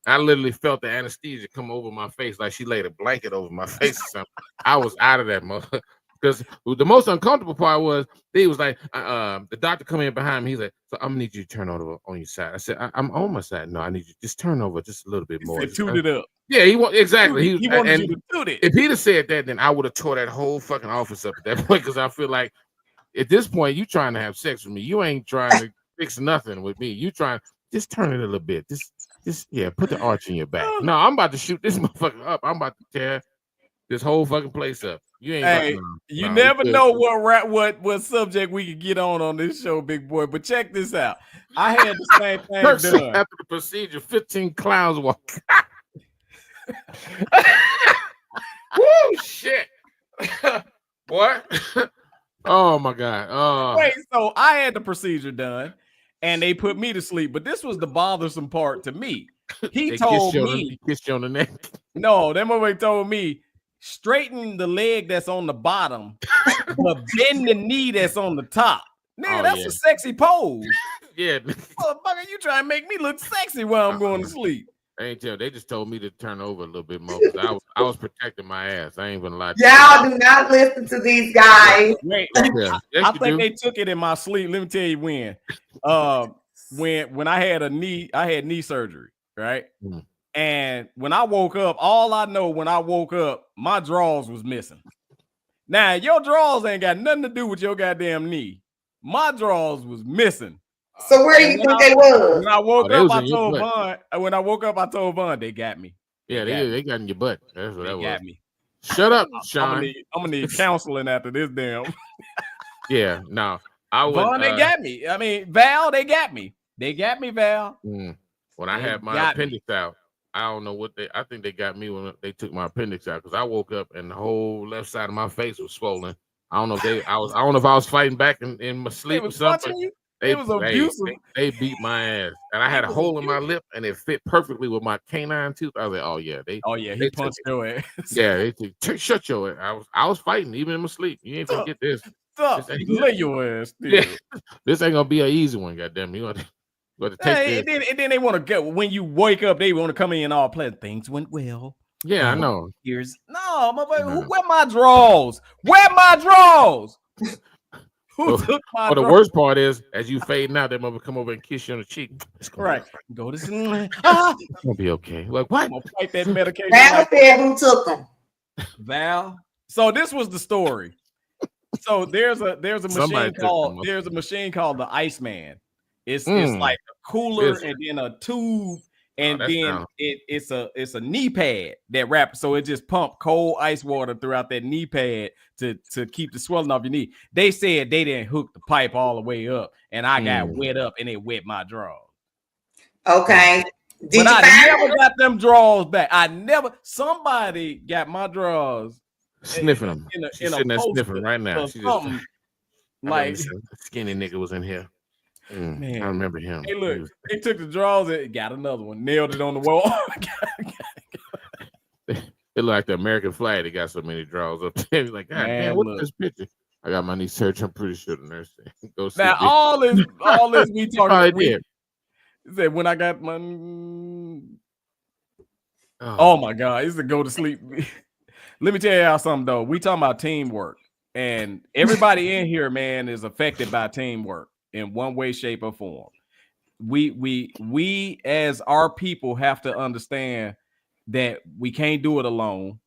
I literally felt the anesthesia come over my face, like she laid a blanket over my face or something. I was out of that mother. Because the most uncomfortable part was he was like, the doctor come in behind me. He's like, "So I'm gonna need you to turn over on your side." I said, "I'm on my side." "No, I need you to just turn over just a little bit more." Toot it up. Yeah, exactly. He wanted you to toot it. If he'd have said that, then I would have tore that whole fucking office up at that point. Because I feel like at this point, you trying to have sex with me. You ain't trying to fix nothing with me. You trying just turn it a little bit. Just put the arch in your back. No, I'm about to shoot this motherfucker up. I'm about to tear this whole fucking place up. You ain't. You never know what subject we could get on this show, big boy. But check this out. I had the same thing done after the procedure. 15 clowns walk. Woo, shit. What? Oh my god. Wait, so I had the procedure done and they put me to sleep, but this was the bothersome part to me. He told me kissed you on the neck. No, that motherfucker told me straighten the leg that's on the bottom, but bend the knee that's on the top. Nigga, that's a sexy pose. Yeah. Motherfucker, you trying to make me look sexy while I'm going to sleep. I ain't tell. They just told me to turn over a little bit more. I was protecting my ass. I ain't gonna lie. Y'all do not listen to these guys. Wait, I think they took it in my sleep. Let me tell you when. When I had knee surgery, right? Mm-hmm. And when I woke up, all I know when I woke up, my drawers was missing. Now your drawers ain't got nothing to do with your goddamn knee. My drawers was missing. So where do you think they was? When I woke up, I told Vaughn. When I woke up, I told Vaughn they got me. Yeah, they got in your butt. That's what that was. Got me. Shut up, Sean. I'm gonna need counseling after this damn. Yeah, no. Vaughn, they got me. I mean, Val, they got me. They got me, Val. When I had my appendix out, I don't know what I think they got me when they took my appendix out, because I woke up and the whole left side of my face was swollen. I don't know if I was fighting back in my sleep or something. It was abusive. They beat my ass, and I had a hole in my lip, and it fit perfectly with my canine tooth. I was like, "Oh yeah, he punched your ass." Yeah, they shut your ass. I was fighting even in my sleep. You ain't gonna get this. Lay your ass. Yeah, this ain't gonna be an easy one. Goddamn, you want to take this. And then they want to go when you wake up. They want to come in all pleasant. Things went well. Yeah, I know. Where my drawers? Where my drawers? Who took my the worst part is, as you fading out, that mother come over and kiss you on the cheek. Go to sleep. It's gonna be okay. Like what? I'm gonna fight that medication. Now said who took them. Val. So this was the story. So there's a Somebody machine called the Iceman. It's Mm. like a cooler Busy. and then a tube, and that's then down. it's a knee pad that wraps, so it just pump cold ice water throughout that knee pad to keep the swelling off your knee. They said they didn't hook the pipe all the way up, and I got wet up, and it wet my drawers. Okay. But I never got them drawers back. Somebody got my drawers sniffing them. She's sitting there sniffing right now. She just like skinny nigga was in here. Man, I remember him. Hey, look, he took the drawers and got another one, nailed it on the wall. It looked like the American flag. They got so many drawers up there. He's like, God damn, what's this picture? I got my knee search. I'm pretty sure the nurse said, go see. Now all this we talking about. He said when I got my oh my God, it's to go to sleep. Let me tell y'all something though. We talking about teamwork, and everybody in here, man, is affected by teamwork in one way, shape, or form. We as our people have to understand that we can't do it alone.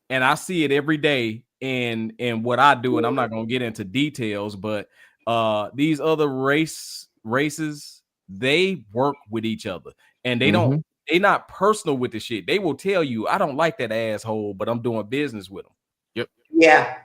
And I see it every day in what I do, and I'm not gonna get into details, but these other races, they work with each other, and they don't. They not personal with the shit. They will tell you, I don't like that asshole, but I'm doing business with them. Yep. Yeah.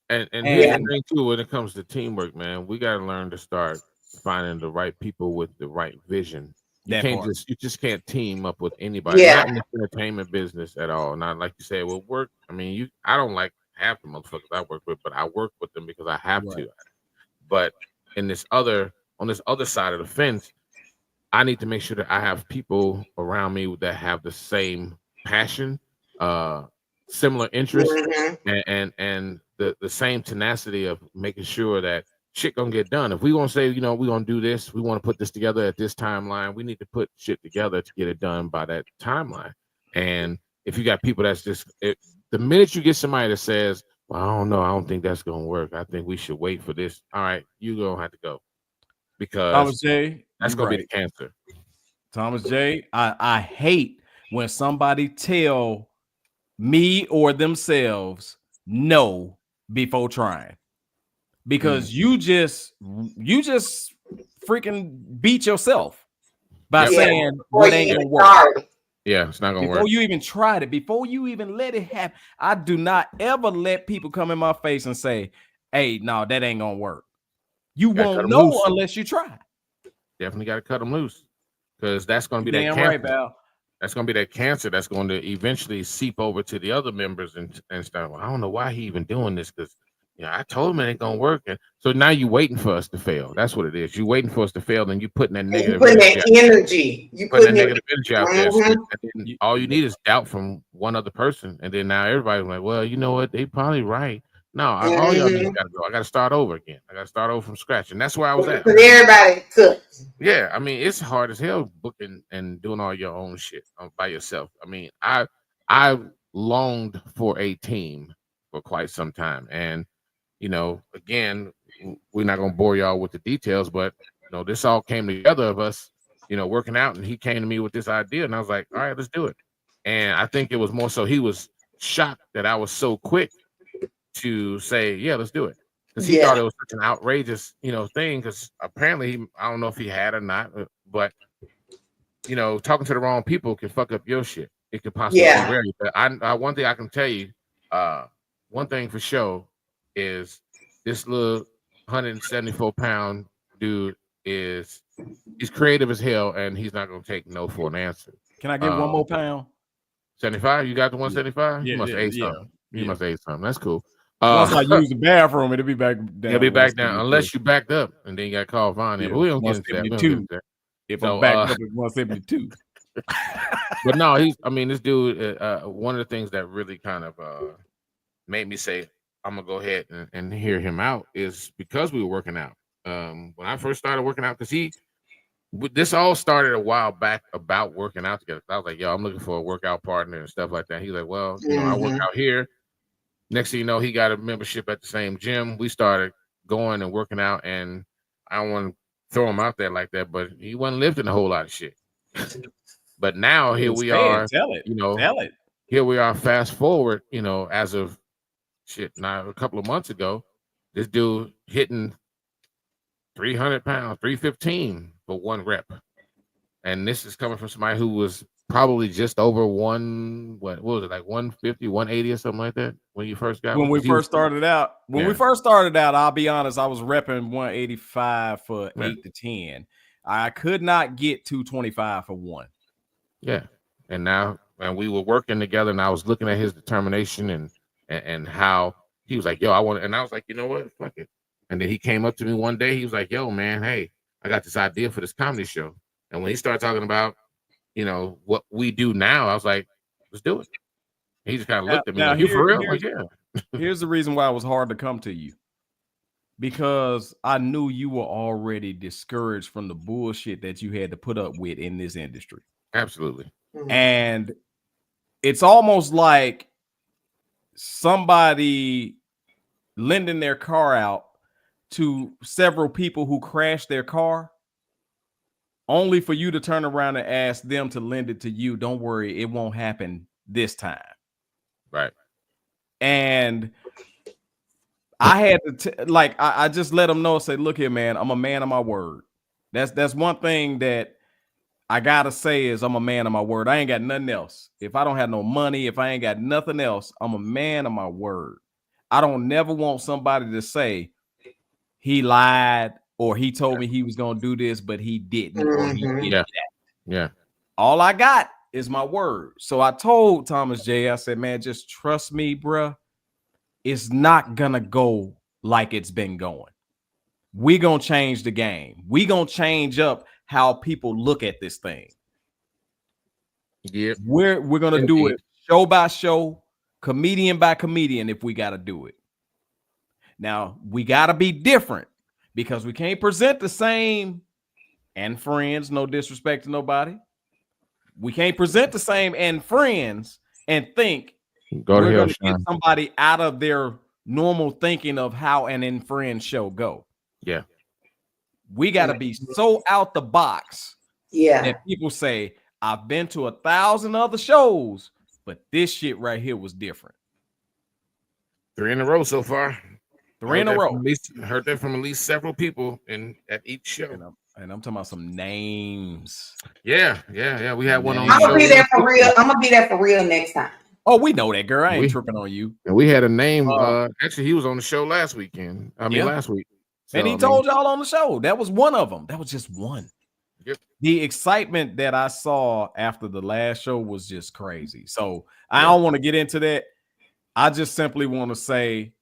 And here's the thing too, when it comes to teamwork, man, we got to learn to start finding the right people with the right vision. You just can't team up with anybody. Not in the entertainment business at all. Not like you say, well, work. I mean, I don't like half the motherfuckers I work with, but I work with them because I have to. But on this other side of the fence, I need to make sure that I have people around me that have the same passion, similar interests, and the same tenacity of making sure that shit gonna get done. If we gonna say, we're gonna do this, we want to put this together at this timeline, we need to put shit together to get it done by that timeline. And if you got people that's just the minute you get somebody that says, well, I don't know, I don't think that's gonna work, I think we should wait for this. All right, you gonna have to go. Because that's gonna be the cancer. Thomas J, I hate when somebody tell me or themselves no before trying, because you just freaking beat yourself by saying what ain't gonna work. Yeah, it's not gonna work. Before you even tried it, before you even let it happen. I do not ever let people come in my face and say, hey, no, that ain't gonna work. You won't know unless you try. Definitely got to cut them loose, because that's going to be that cancer. Right, Val. That's going to be that cancer that's going to eventually seep over to the other members and stuff. Well, I don't know why he even doing this, because I told him it ain't going to work. And so now you waiting for us to fail. That's what it is. You waiting for us to fail, and you putting that negative energy. You putting that negative energy out there. So all you need is doubt from one other person, and then now everybody's like, well, you know what? They probably right. No, all y'all niggas gotta go. I gotta start over again. I gotta start over from scratch, and that's where I was at. Everybody cooks. Yeah, I mean, it's hard as hell booking and doing all your own shit by yourself. I mean, I longed for a team for quite some time, and again, we're not gonna bore y'all with the details, but this all came together of us, working out, and he came to me with this idea, and I was like, all right, let's do it. And I think it was more so he was shocked that I was so quick to say, yeah, let's do it, because he thought it was such an outrageous thing, because apparently I don't know if he had or not, but talking to the wrong people can fuck up your shit. It could possibly be rare. But I one thing I can tell you, one thing for sure is this little 174-pound dude he's creative as hell, and he's not gonna take no for an answer. Can I get one more pound? 75? You got the 175? You must have ate something. You must have ate something. That's cool. Once I use the bathroom, it'll be back down. It'll be back down, unless you backed up and then you got called Vaughn. But we don't get into that. If I'm backed up at 172. But no, this dude, one of the things that really kind of made me say, I'm going to go ahead and hear him out is because we were working out. When I first started working out, because this all started a while back about working out together. I was like, yo, I'm looking for a workout partner and stuff like that. He's like, well, I work out here. Next thing you know, he got a membership at the same gym. We started going and working out, and I don't want to throw him out there like that, but he wasn't lifting a whole lot of shit. But now here we are. Tell it. here we are. Fast forward, as of now a couple of months ago, this dude hitting 300 pounds, 315 for one rep, and this is coming from somebody who was probably just over what was it, like 150, 180 or something like that when you first got when we first started out. I'll be honest, I was repping 185 for 8 to 10. I could not get 225 for one. Yeah, and we were working together, and I was looking at his determination and how he was like, yo, I want, and I was like, you know what, fuck it. And then he came up to me one day. He was like, yo, man, hey, I got this idea for this comedy show. And when he started talking about, what we do now, I was like, let's do it. He just kind of looked at me like, you for real? Like, yeah. Here's the reason why it was hard to come to you. Because I knew you were already discouraged from the bullshit that you had to put up with in this industry. Absolutely. And it's almost like somebody lending their car out to several people who crashed their car, only for you to turn around and ask them to lend it to you. Don't worry, it won't happen this time. Right. And I had to I just let them know, say, look here, man, I'm a man of my word. That's one thing that I gotta say is I'm a man of my word. I ain't got nothing else. If I don't have no money, if I ain't got nothing else, I'm a man of my word. I don't never want somebody to say he lied or he told me he was gonna do this, but he didn't, or he did that. Yeah. All I got is my word. So I told Thomas J, I said, man, just trust me, bruh. It's not gonna go like it's been going. We gonna change the game. We gonna change up how people look at this thing. Yeah, we're gonna do it show by show, comedian by comedian if we gotta do it. Now we gotta be different because we can't present the same and friends, no disrespect to nobody. We can't present the same and friends and think we're gonna get somebody out of their normal thinking of how an in friends show go. Yeah. We got to be so out the box that people say, I've been to 1,000 other shows, but this shit right here was different. 3 in a row so far. 3 in a row. Heard that from at least several people at each show. And I'm talking about some names. Yeah. We had one on. I'm gonna be there for real. I'm gonna be there for real next time. Oh, we know that, girl. I ain't tripping on you. And we had a name. Actually, he was on the show last weekend. Last week. So, and he told y'all on the show. That was one of them. That was just one. Yep. The excitement that I saw after the last show was just crazy. So I don't want to get into that. I just simply want to say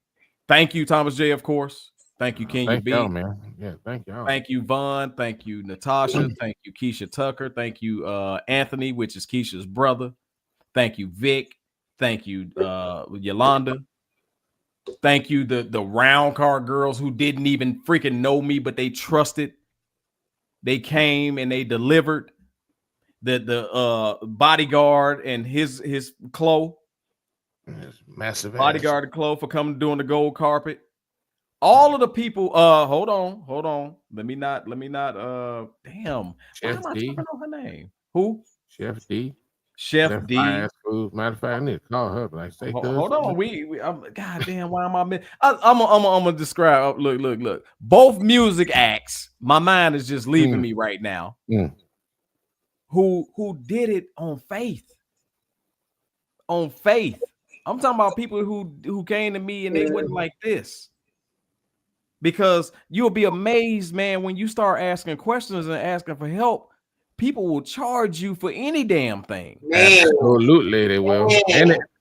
thank you, Thomas J, of course. Thank you, Kenya B. Y'all, man. Yeah, thank you. Thank you, Vaughn. Thank you, Natasha. Thank you, Keisha Tucker. Thank you, Anthony, which is Keisha's brother. Thank you, Vic. Thank you, Yolanda. Thank you, the round car girls who didn't even freaking know me, but they trusted. They came and they delivered. The bodyguard and his Chloe. Massive bodyguard and Chloe for coming doing the gold carpet. All of the people. Hold on. Let me not. Damn. Chef why am I D. talking on her name? Who? Chef D. Chef D. Matter of fact, I need to call her. Like, say, hold on. I'm goddamn. Why am I? I'm gonna describe. Look. Both music acts. My mind is just leaving me right now. Who did it on faith? On faith. I'm talking about people who came to me and they wasn't like this. Because you'll be amazed, man, when you start asking questions and asking for help. People will charge you for any damn thing. Man. Absolutely, they will.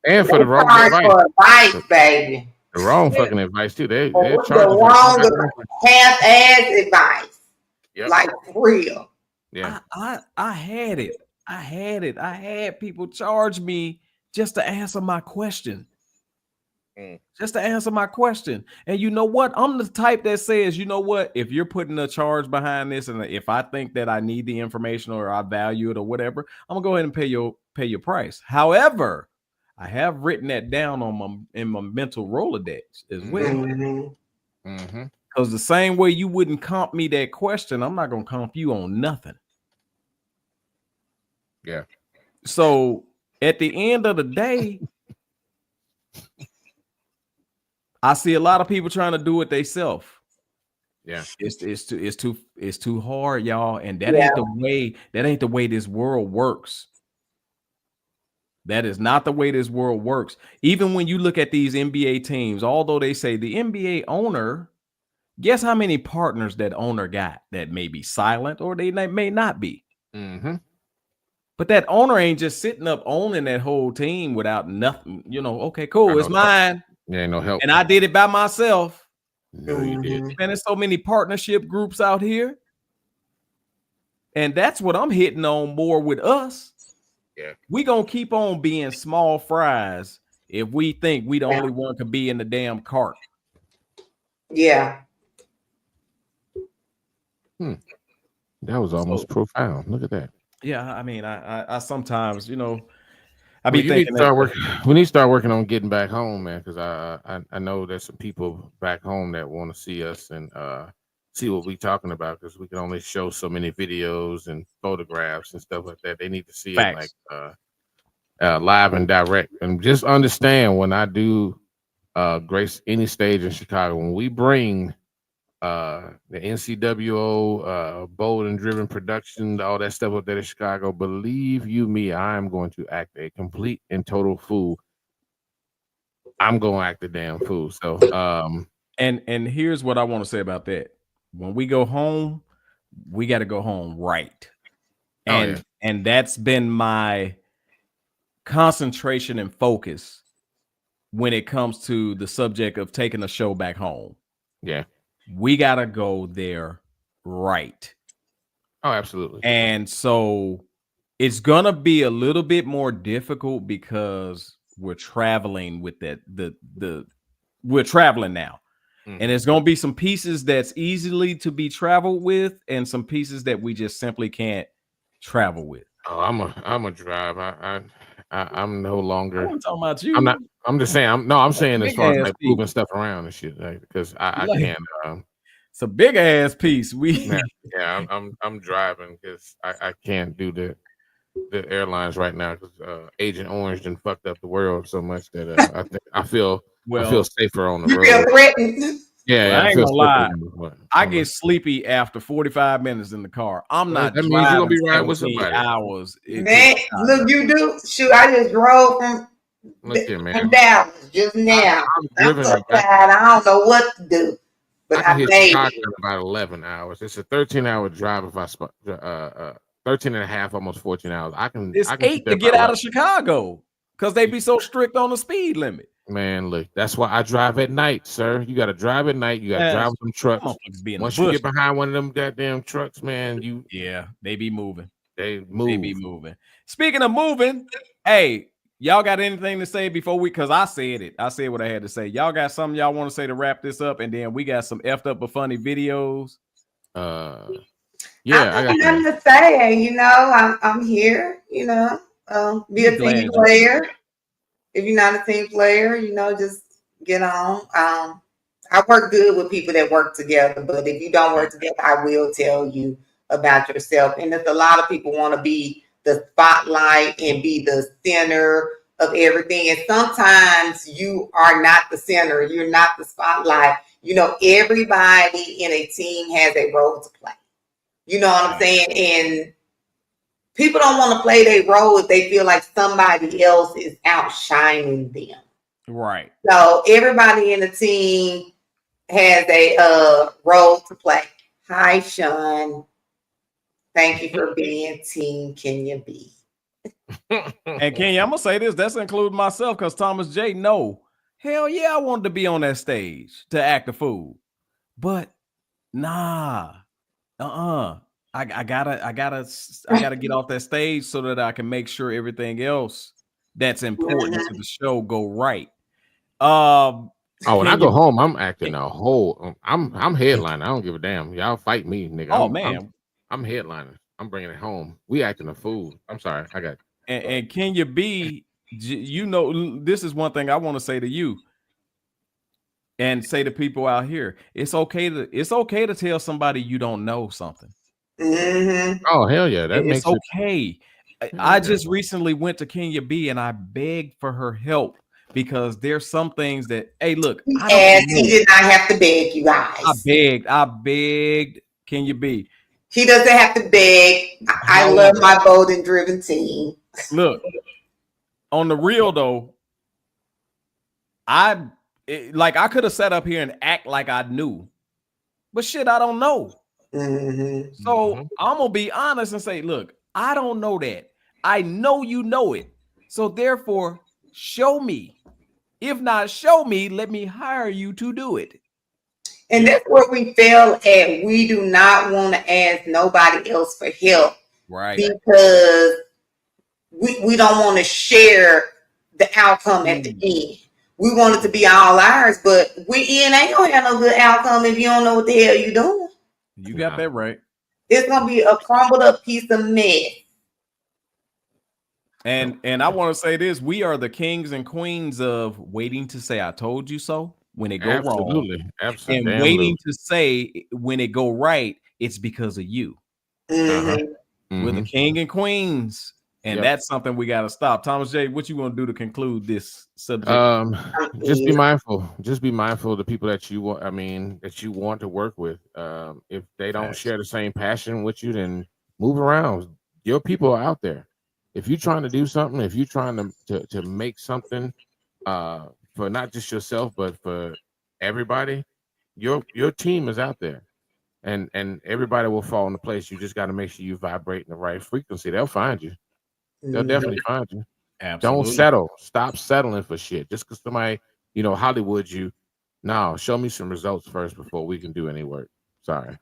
And for the wrong advice, baby. The wrong fucking advice too. They charge the wrong half-ass advice. Yep. Like for real. Yeah. I had it. I had people charge me just to answer my question. Just to answer my question. And you know what? I'm the type that says, you know what? If you're putting a charge behind this, and if I think that I need the information or I value it or whatever, I'm gonna go ahead and pay your price. However, I have written that down in my mental Rolodex as well. Because the same way you wouldn't comp me that question, I'm not gonna comp you on nothing. Yeah. So at the end of the day, I see a lot of people trying to do it themselves. Yeah, it's too hard, y'all, and that Yeah. ain't the way this world works. That is not the way this world works. Even when you look at these NBA teams, although they say the NBA owner, guess how many partners that owner got that may be silent or they may not be. mm-hmm. But that owner ain't just sitting up owning that whole team without nothing. Okay, cool, it's mine. Yeah, ain't no help. And I did it by myself. No, you did. Man, there's so many partnership groups out here. And that's what I'm hitting on more with us. Yeah. We gonna keep on being small fries if we think we the only one could be in the damn cart. Yeah. That was almost profound. Look at that. Yeah, I mean, I sometimes, I We be thinking we need to start working on getting back home, man, because I know there's some people back home that want to see us and see what we talking about, because we can only show so many videos and photographs and stuff like that. They need to see Facts. it like live and direct. And just understand, when I do grace any stage in Chicago, when we bring the NCWO, Bold and Driven Production, all that stuff up there in Chicago, believe you me, I am going to act a complete and total fool. I'm going to act a damn fool. So and here's what I want to say about that. When we go home, we got to go home right. And that's been my concentration and focus when it comes to the subject of taking a show back home. Yeah. We got to go there right. Oh, absolutely. And so it's going to be a little bit more difficult because we're traveling with that. We're traveling now. Mm-hmm. And there's going to be some pieces that's easily to be traveled with and some pieces that we just simply can't travel with. Oh, I'm a drive. I'm no longer. I'm talking about you. I'm not. I'm just saying. I'm saying as far as like moving stuff around and shit, because I can't. It's a big ass piece. I'm driving because I can't do the airlines right now, because Agent Orange done fucked up the world so much that I feel safer on the road. Feel threatened. Yeah, I ain't gonna lie. I get sleepy after 45 minutes in the car. I'm not. That means you're gonna be riding with somebody. Hours. Man, look, you do. Shoot, I just drove from Dallas just now. I'm so tired. I don't know what to do. But I made it. In about 11 hours. It's a 13-hour drive. If I 13 and a half, almost 14 hours. It's 8 to get out of Chicago because they be so strict on the speed limit. Man, look, that's why I drive at night, sir. You got to drive at night. You got to drive with them trucks. Once you get behind one of them goddamn trucks, man, they be moving. They move. They be moving. Speaking of moving, hey, y'all got anything to say before because I said it. I said what I had to say. Y'all got something y'all want to say to wrap this up, and then we got some effed up but funny videos. Yeah, I got nothing to say. I'm here. Be a team player. If you're not a team player, just get on. I work good with people that work together, but if you don't work together, I will tell you about yourself. And there's a lot of people want to be the spotlight and be the center of everything. And sometimes you are not the center. You're not the spotlight. Everybody in a team has a role to play. You know what I'm saying? And people don't want to play their role if they feel like somebody else is outshining them. Right. So everybody in the team has a role to play. Hi, Sean. Thank you for being Team Kenya B. And Kenya, I'm going to say this. That's including myself because Thomas J. Hell yeah, I wanted to be on that stage to act a fool. But nah. I gotta get off that stage so that I can make sure everything else that's important to the show go right. When I go home, I'm acting a whole. I'm headlining. I don't give a damn. Y'all fight me, nigga. I'm headlining. I'm bringing it home. We acting a fool. I'm sorry. I got. And Kenya B, this is one thing I want to say to you. And say to people out here, it's okay to tell somebody you don't know something. Mm-hmm. Oh hell yeah, that makes okay. I just recently went to Kenya B and I begged for her help because there's some things that, hey, look, He did not have to beg, you guys. I begged Kenya B. He doesn't have to beg. I love my bold and driven team. Look, on the real though, I could have sat up here and act like I knew, but shit, I don't know. So I'm gonna be honest and say, look, I don't know that. I know you know it. So therefore, show me. If not show me, let me hire you to do it. And that's where we fail at. We do not want to ask nobody else for help. Right. Because we don't want to share the outcome at the end. We want it to be all ours, but ain't gonna have no good outcome if you don't know what the hell you're doing. You got that right. It's gonna be a crumbled up piece of mess. And I want to say this: we are the kings and queens of waiting to say "I told you so" when it go wrong, absolutely, and waiting to say when it go right. It's because of you. We're the king and queens, and that's something we got to stop. Thomas J, what you want to do to conclude this subject? Just be mindful. Just be mindful of the people that you want. I mean, that you want to work with. If they don't share the same passion with you, then move around. Your people are out there. If you're trying to do something, if you're trying to make something for not just yourself but for everybody, your team is out there, and everybody will fall into place. You just got to make sure you vibrate in the right frequency. They'll find you. They'll definitely find you. Absolutely. Don't settle. Stop settling for shit. Just because somebody, Hollywood you. No, show me some results first before we can do any work. Sorry.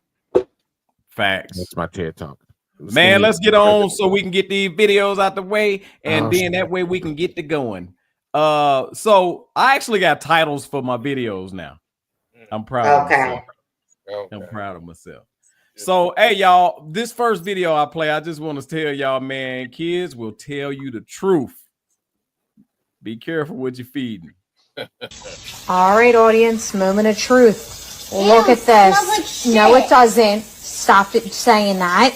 Facts. That's my TED talk. Man, let's get on so we can get these videos out the way, and then that way we can get to going. So I actually got titles for my videos now. I'm proud of myself. I'm proud of myself. So, hey, y'all, this first video I play, I just want to tell y'all, man, kids will tell you the truth. Be careful what you're feeding. All right, audience, moment of truth. Look at this. No, it doesn't. Stop it saying that.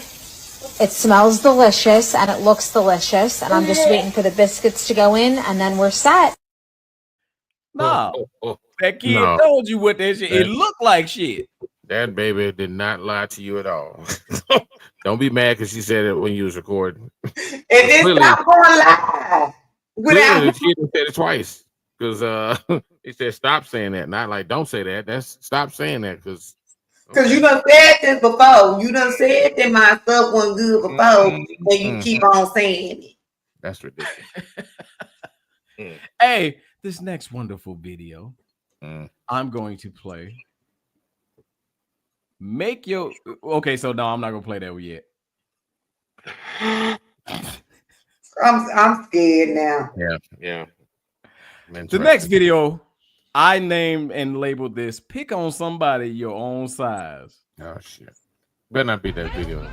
It smells delicious and it looks delicious, and I'm just waiting for the biscuits to go in, and then we're set. No, that kid told you what that shit. It looked like shit. That baby did not lie to you at all. Don't be mad because she said it when you was recording. And then stop going live. The kid said it twice because he said stop saying that. Not like don't say that. That's stop saying that because you done said this before. You done said that my stuff wasn't good before, and you keep on saying it. That's ridiculous. Hey, this next wonderful video I'm going to play. Make your so no, I'm not gonna play that yet. I'm scared now. Yeah. The next video I named and labeled this "Pick on somebody your own size." Oh shit. Better not be that video.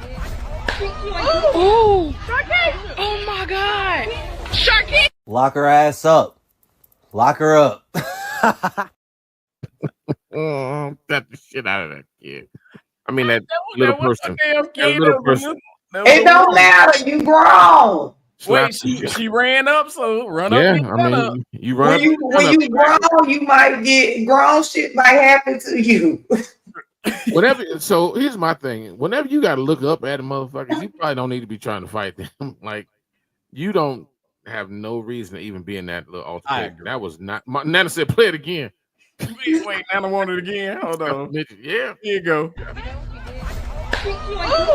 Oh, Sharky! Oh my god! Sharky! Lock her ass up. Lock her up. Got the shit out of that kid. I mean that little person. It don't matter. You grown. Wait, she ran up, so run up. Yeah, I mean, up. you run when you grown, you might get grown. Shit might happen to you. Whatever. So here's my thing. Whenever you got to look up at a motherfucker, you probably don't need to be trying to fight them. Like you don't have no reason to even be in that little altercation. That was not. Nana said, "Play it again." Wait, Nana wanted it again. Hold on. Yeah, here you go.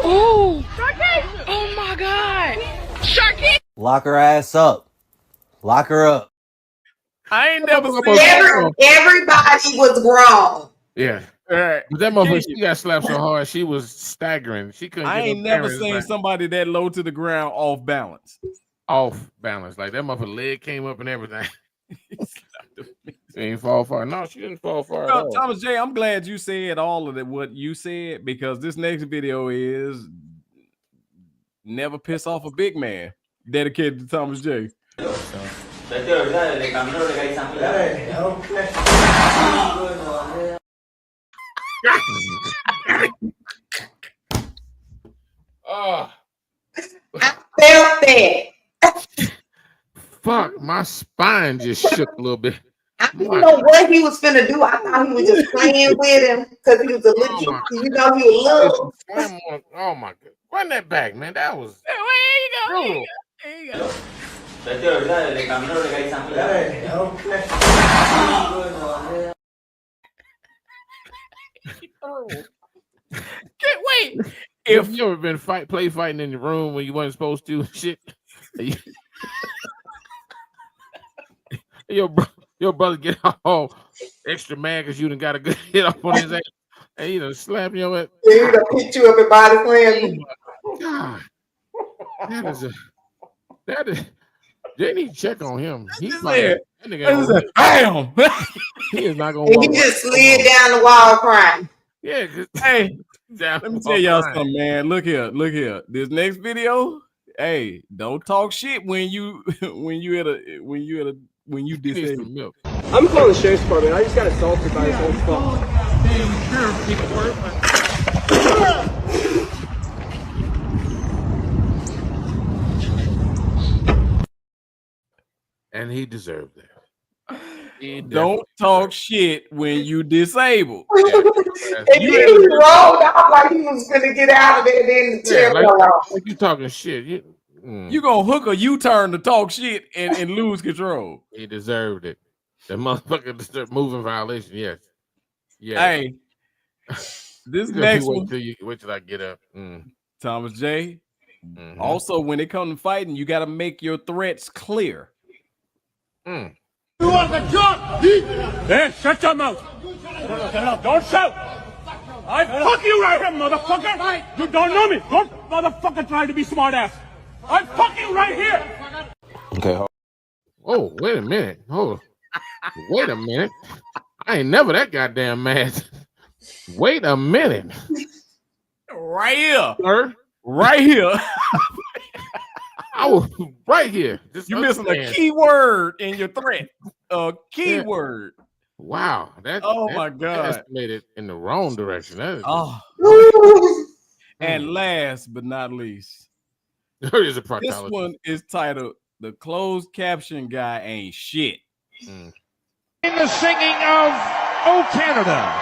Oh, Sharky! Oh my god! Sharky! Lock her ass up. Lock her up. I ain't never seen everybody was grown. Yeah. All right. But that motherfucker, she got slapped so hard, she was staggering. She couldn't. I ain't never seen somebody that low to the ground off balance. Off balance. Like that motherfucker leg came up and everything. She ain't fall far. No, she didn't fall far. No, Thomas J, I'm glad you said all of what you said, because this next video is never piss off a big man, dedicated to Thomas J. I felt that. Fuck, my spine just shook a little bit. I didn't know what he was finna do. I thought he was just playing with him because he was a little, he was little. Oh my god. Run that back, man. That was There you go. There you go. Can't wait. If you ever been fighting in the room when you wasn't supposed to, shit. Your brother get all extra mad because you done got a good hit up on his ass, and he done slap you at. He done picked you up and body slam you. God, that is. They need to check on him. He's bam. He is not gonna. And he just slid down the wall crying. Yeah. Hey, let me tell y'all something, man. Look here. This next video, hey, don't talk shit when you disabled. I'm calling the sheriff's department. I just got assaulted by his own fault. And he deserved that. Don't talk shit when you disabled. And he rolled out like he was gonna get out of there. Then the chair fell off. Like you talking shit. You gonna hook a U-turn to talk shit and lose control. He deserved it. The motherfucker deserved moving violation. Yes. Yeah. Hey, this next one. Wait till I get up. Thomas J. Also, when it comes to fighting, you got to make your threats clear. You are the judge. Hey, shut your mouth. Don't shout. I fuck you right here, motherfucker. You don't know me. Don't motherfucker try to be smart ass. I fuck you right here. Okay. Oh, wait a minute. Hold on. Wait a minute. I ain't never that goddamn mad. Wait a minute. Right here. Sir. Right here. I was right here. You're missing a key word in your threat. A key word. Wow. My God. Estimated in the wrong direction. That is And last but not least, there is a this one is titled "The Closed Caption Guy Ain't Shit." In the singing of "Oh Canada."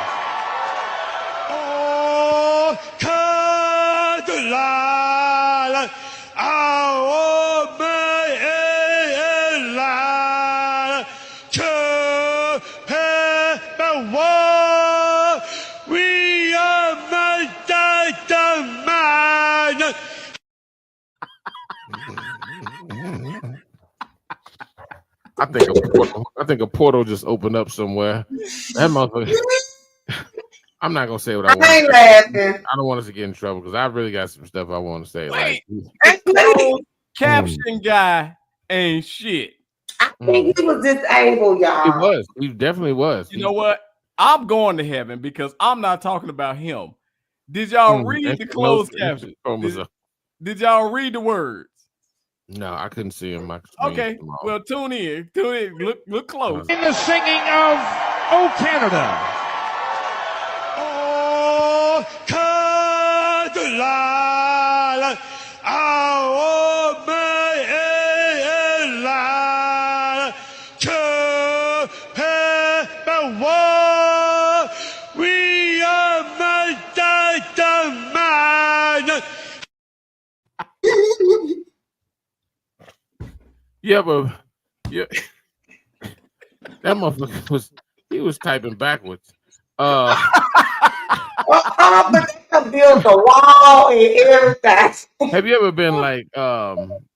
Oh Canada, oh Maryland, we are man. I think a portal just opened up somewhere. That motherfucker. I'm not gonna say what I want. I ain't laughing. I don't want us to get in trouble because I really got some stuff I want to say. Wait, like, caption guy ain't shit. I think he was disabled, y'all. He was. He definitely was. You know what? I'm going to heaven because I'm not talking about him. Did y'all read the closed caption? Did y'all read the words? No, I couldn't see him. Okay, well, tune in. Look close. In the singing of "Oh Canada." Oh Canada, oh Maryland, we are man. Yeah, but that motherfucker was typing backwards. But they built a wall and everything. Have you ever been like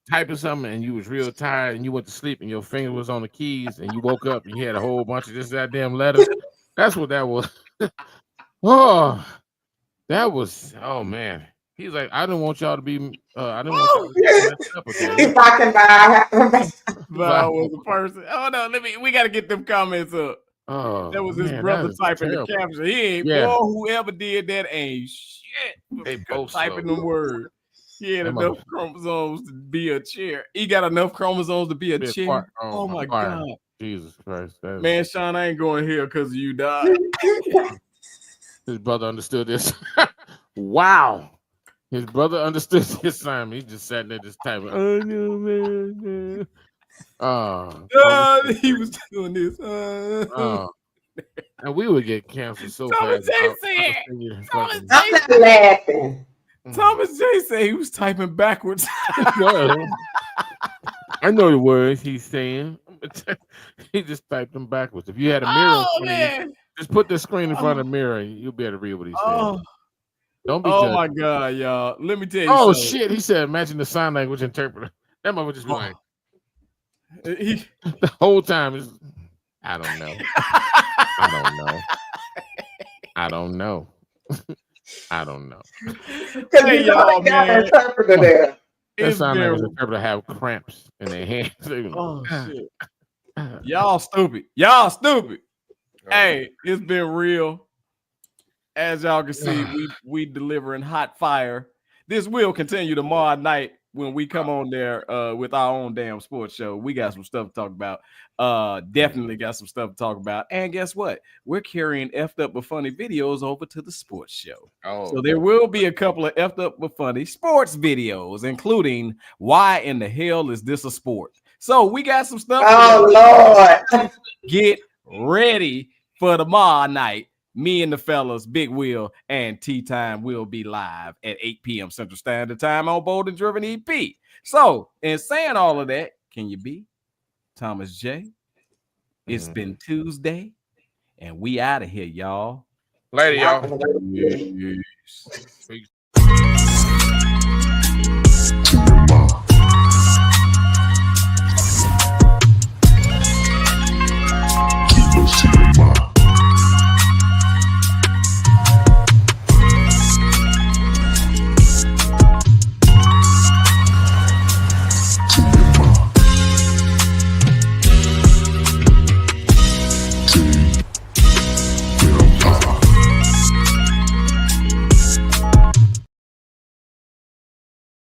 typing something and you was real tired and you went to sleep and your finger was on the keys and you woke up and you had a whole bunch of this goddamn letters? That's what that was. Oh man. He's like, I didn't want y'all to be. I didn't want y'all to mess up again. If I can buy, but I was a person. Oh no, we got to get them comments up. Oh, that was his brother typing the caption. He ain't. Boy, whoever did that ain't shit. They both typing them words. He had enough chromosomes to be a chair. He got enough chromosomes to be a chair. Oh my God. Jesus Christ. Man, Sean, I ain't going here because you died. His brother understood this. Wow. His brother understood the assignment. He just sat there just typing. Oh no, man. He was doing this. And we would get canceled so Thomas fast. J said. I'm not laughing. Thomas J said he was typing backwards. I know the words he's saying. He just typed them backwards. If you had a mirror in front of you, just put the screen in front of the mirror. You'll be able to read what he's saying. Don't be. Oh my God, y'all! Let me tell you. Oh something. shit! He said, "Imagine the sign language interpreter." That mother just be like, the whole time is. I don't know. I don't know. Hey, y'all, man. Interpreter there. That sign language interpreter have cramps in their hands. Oh shit! Y'all stupid. Y'all stupid. Hey, it's been real. As y'all can see, we delivering hot fire. This will continue tomorrow night when we come on there with our own damn sports show. We got some stuff to talk about. Definitely got some stuff to talk about. And guess what? We're carrying effed up but funny videos over to the sports show. So there will be a couple of effed up but funny sports videos, including why in the hell is this a sport? So we got some stuff. Oh Lord. Get ready for tomorrow night. Me and the fellas, Big Will and Tea Time will be live at 8 p.m. Central Standard Time on Bold and Driven EP. So, in saying all of that, can you be Thomas J? It's been Tuesday, and we out of here, y'all. Later, y'all. Peace.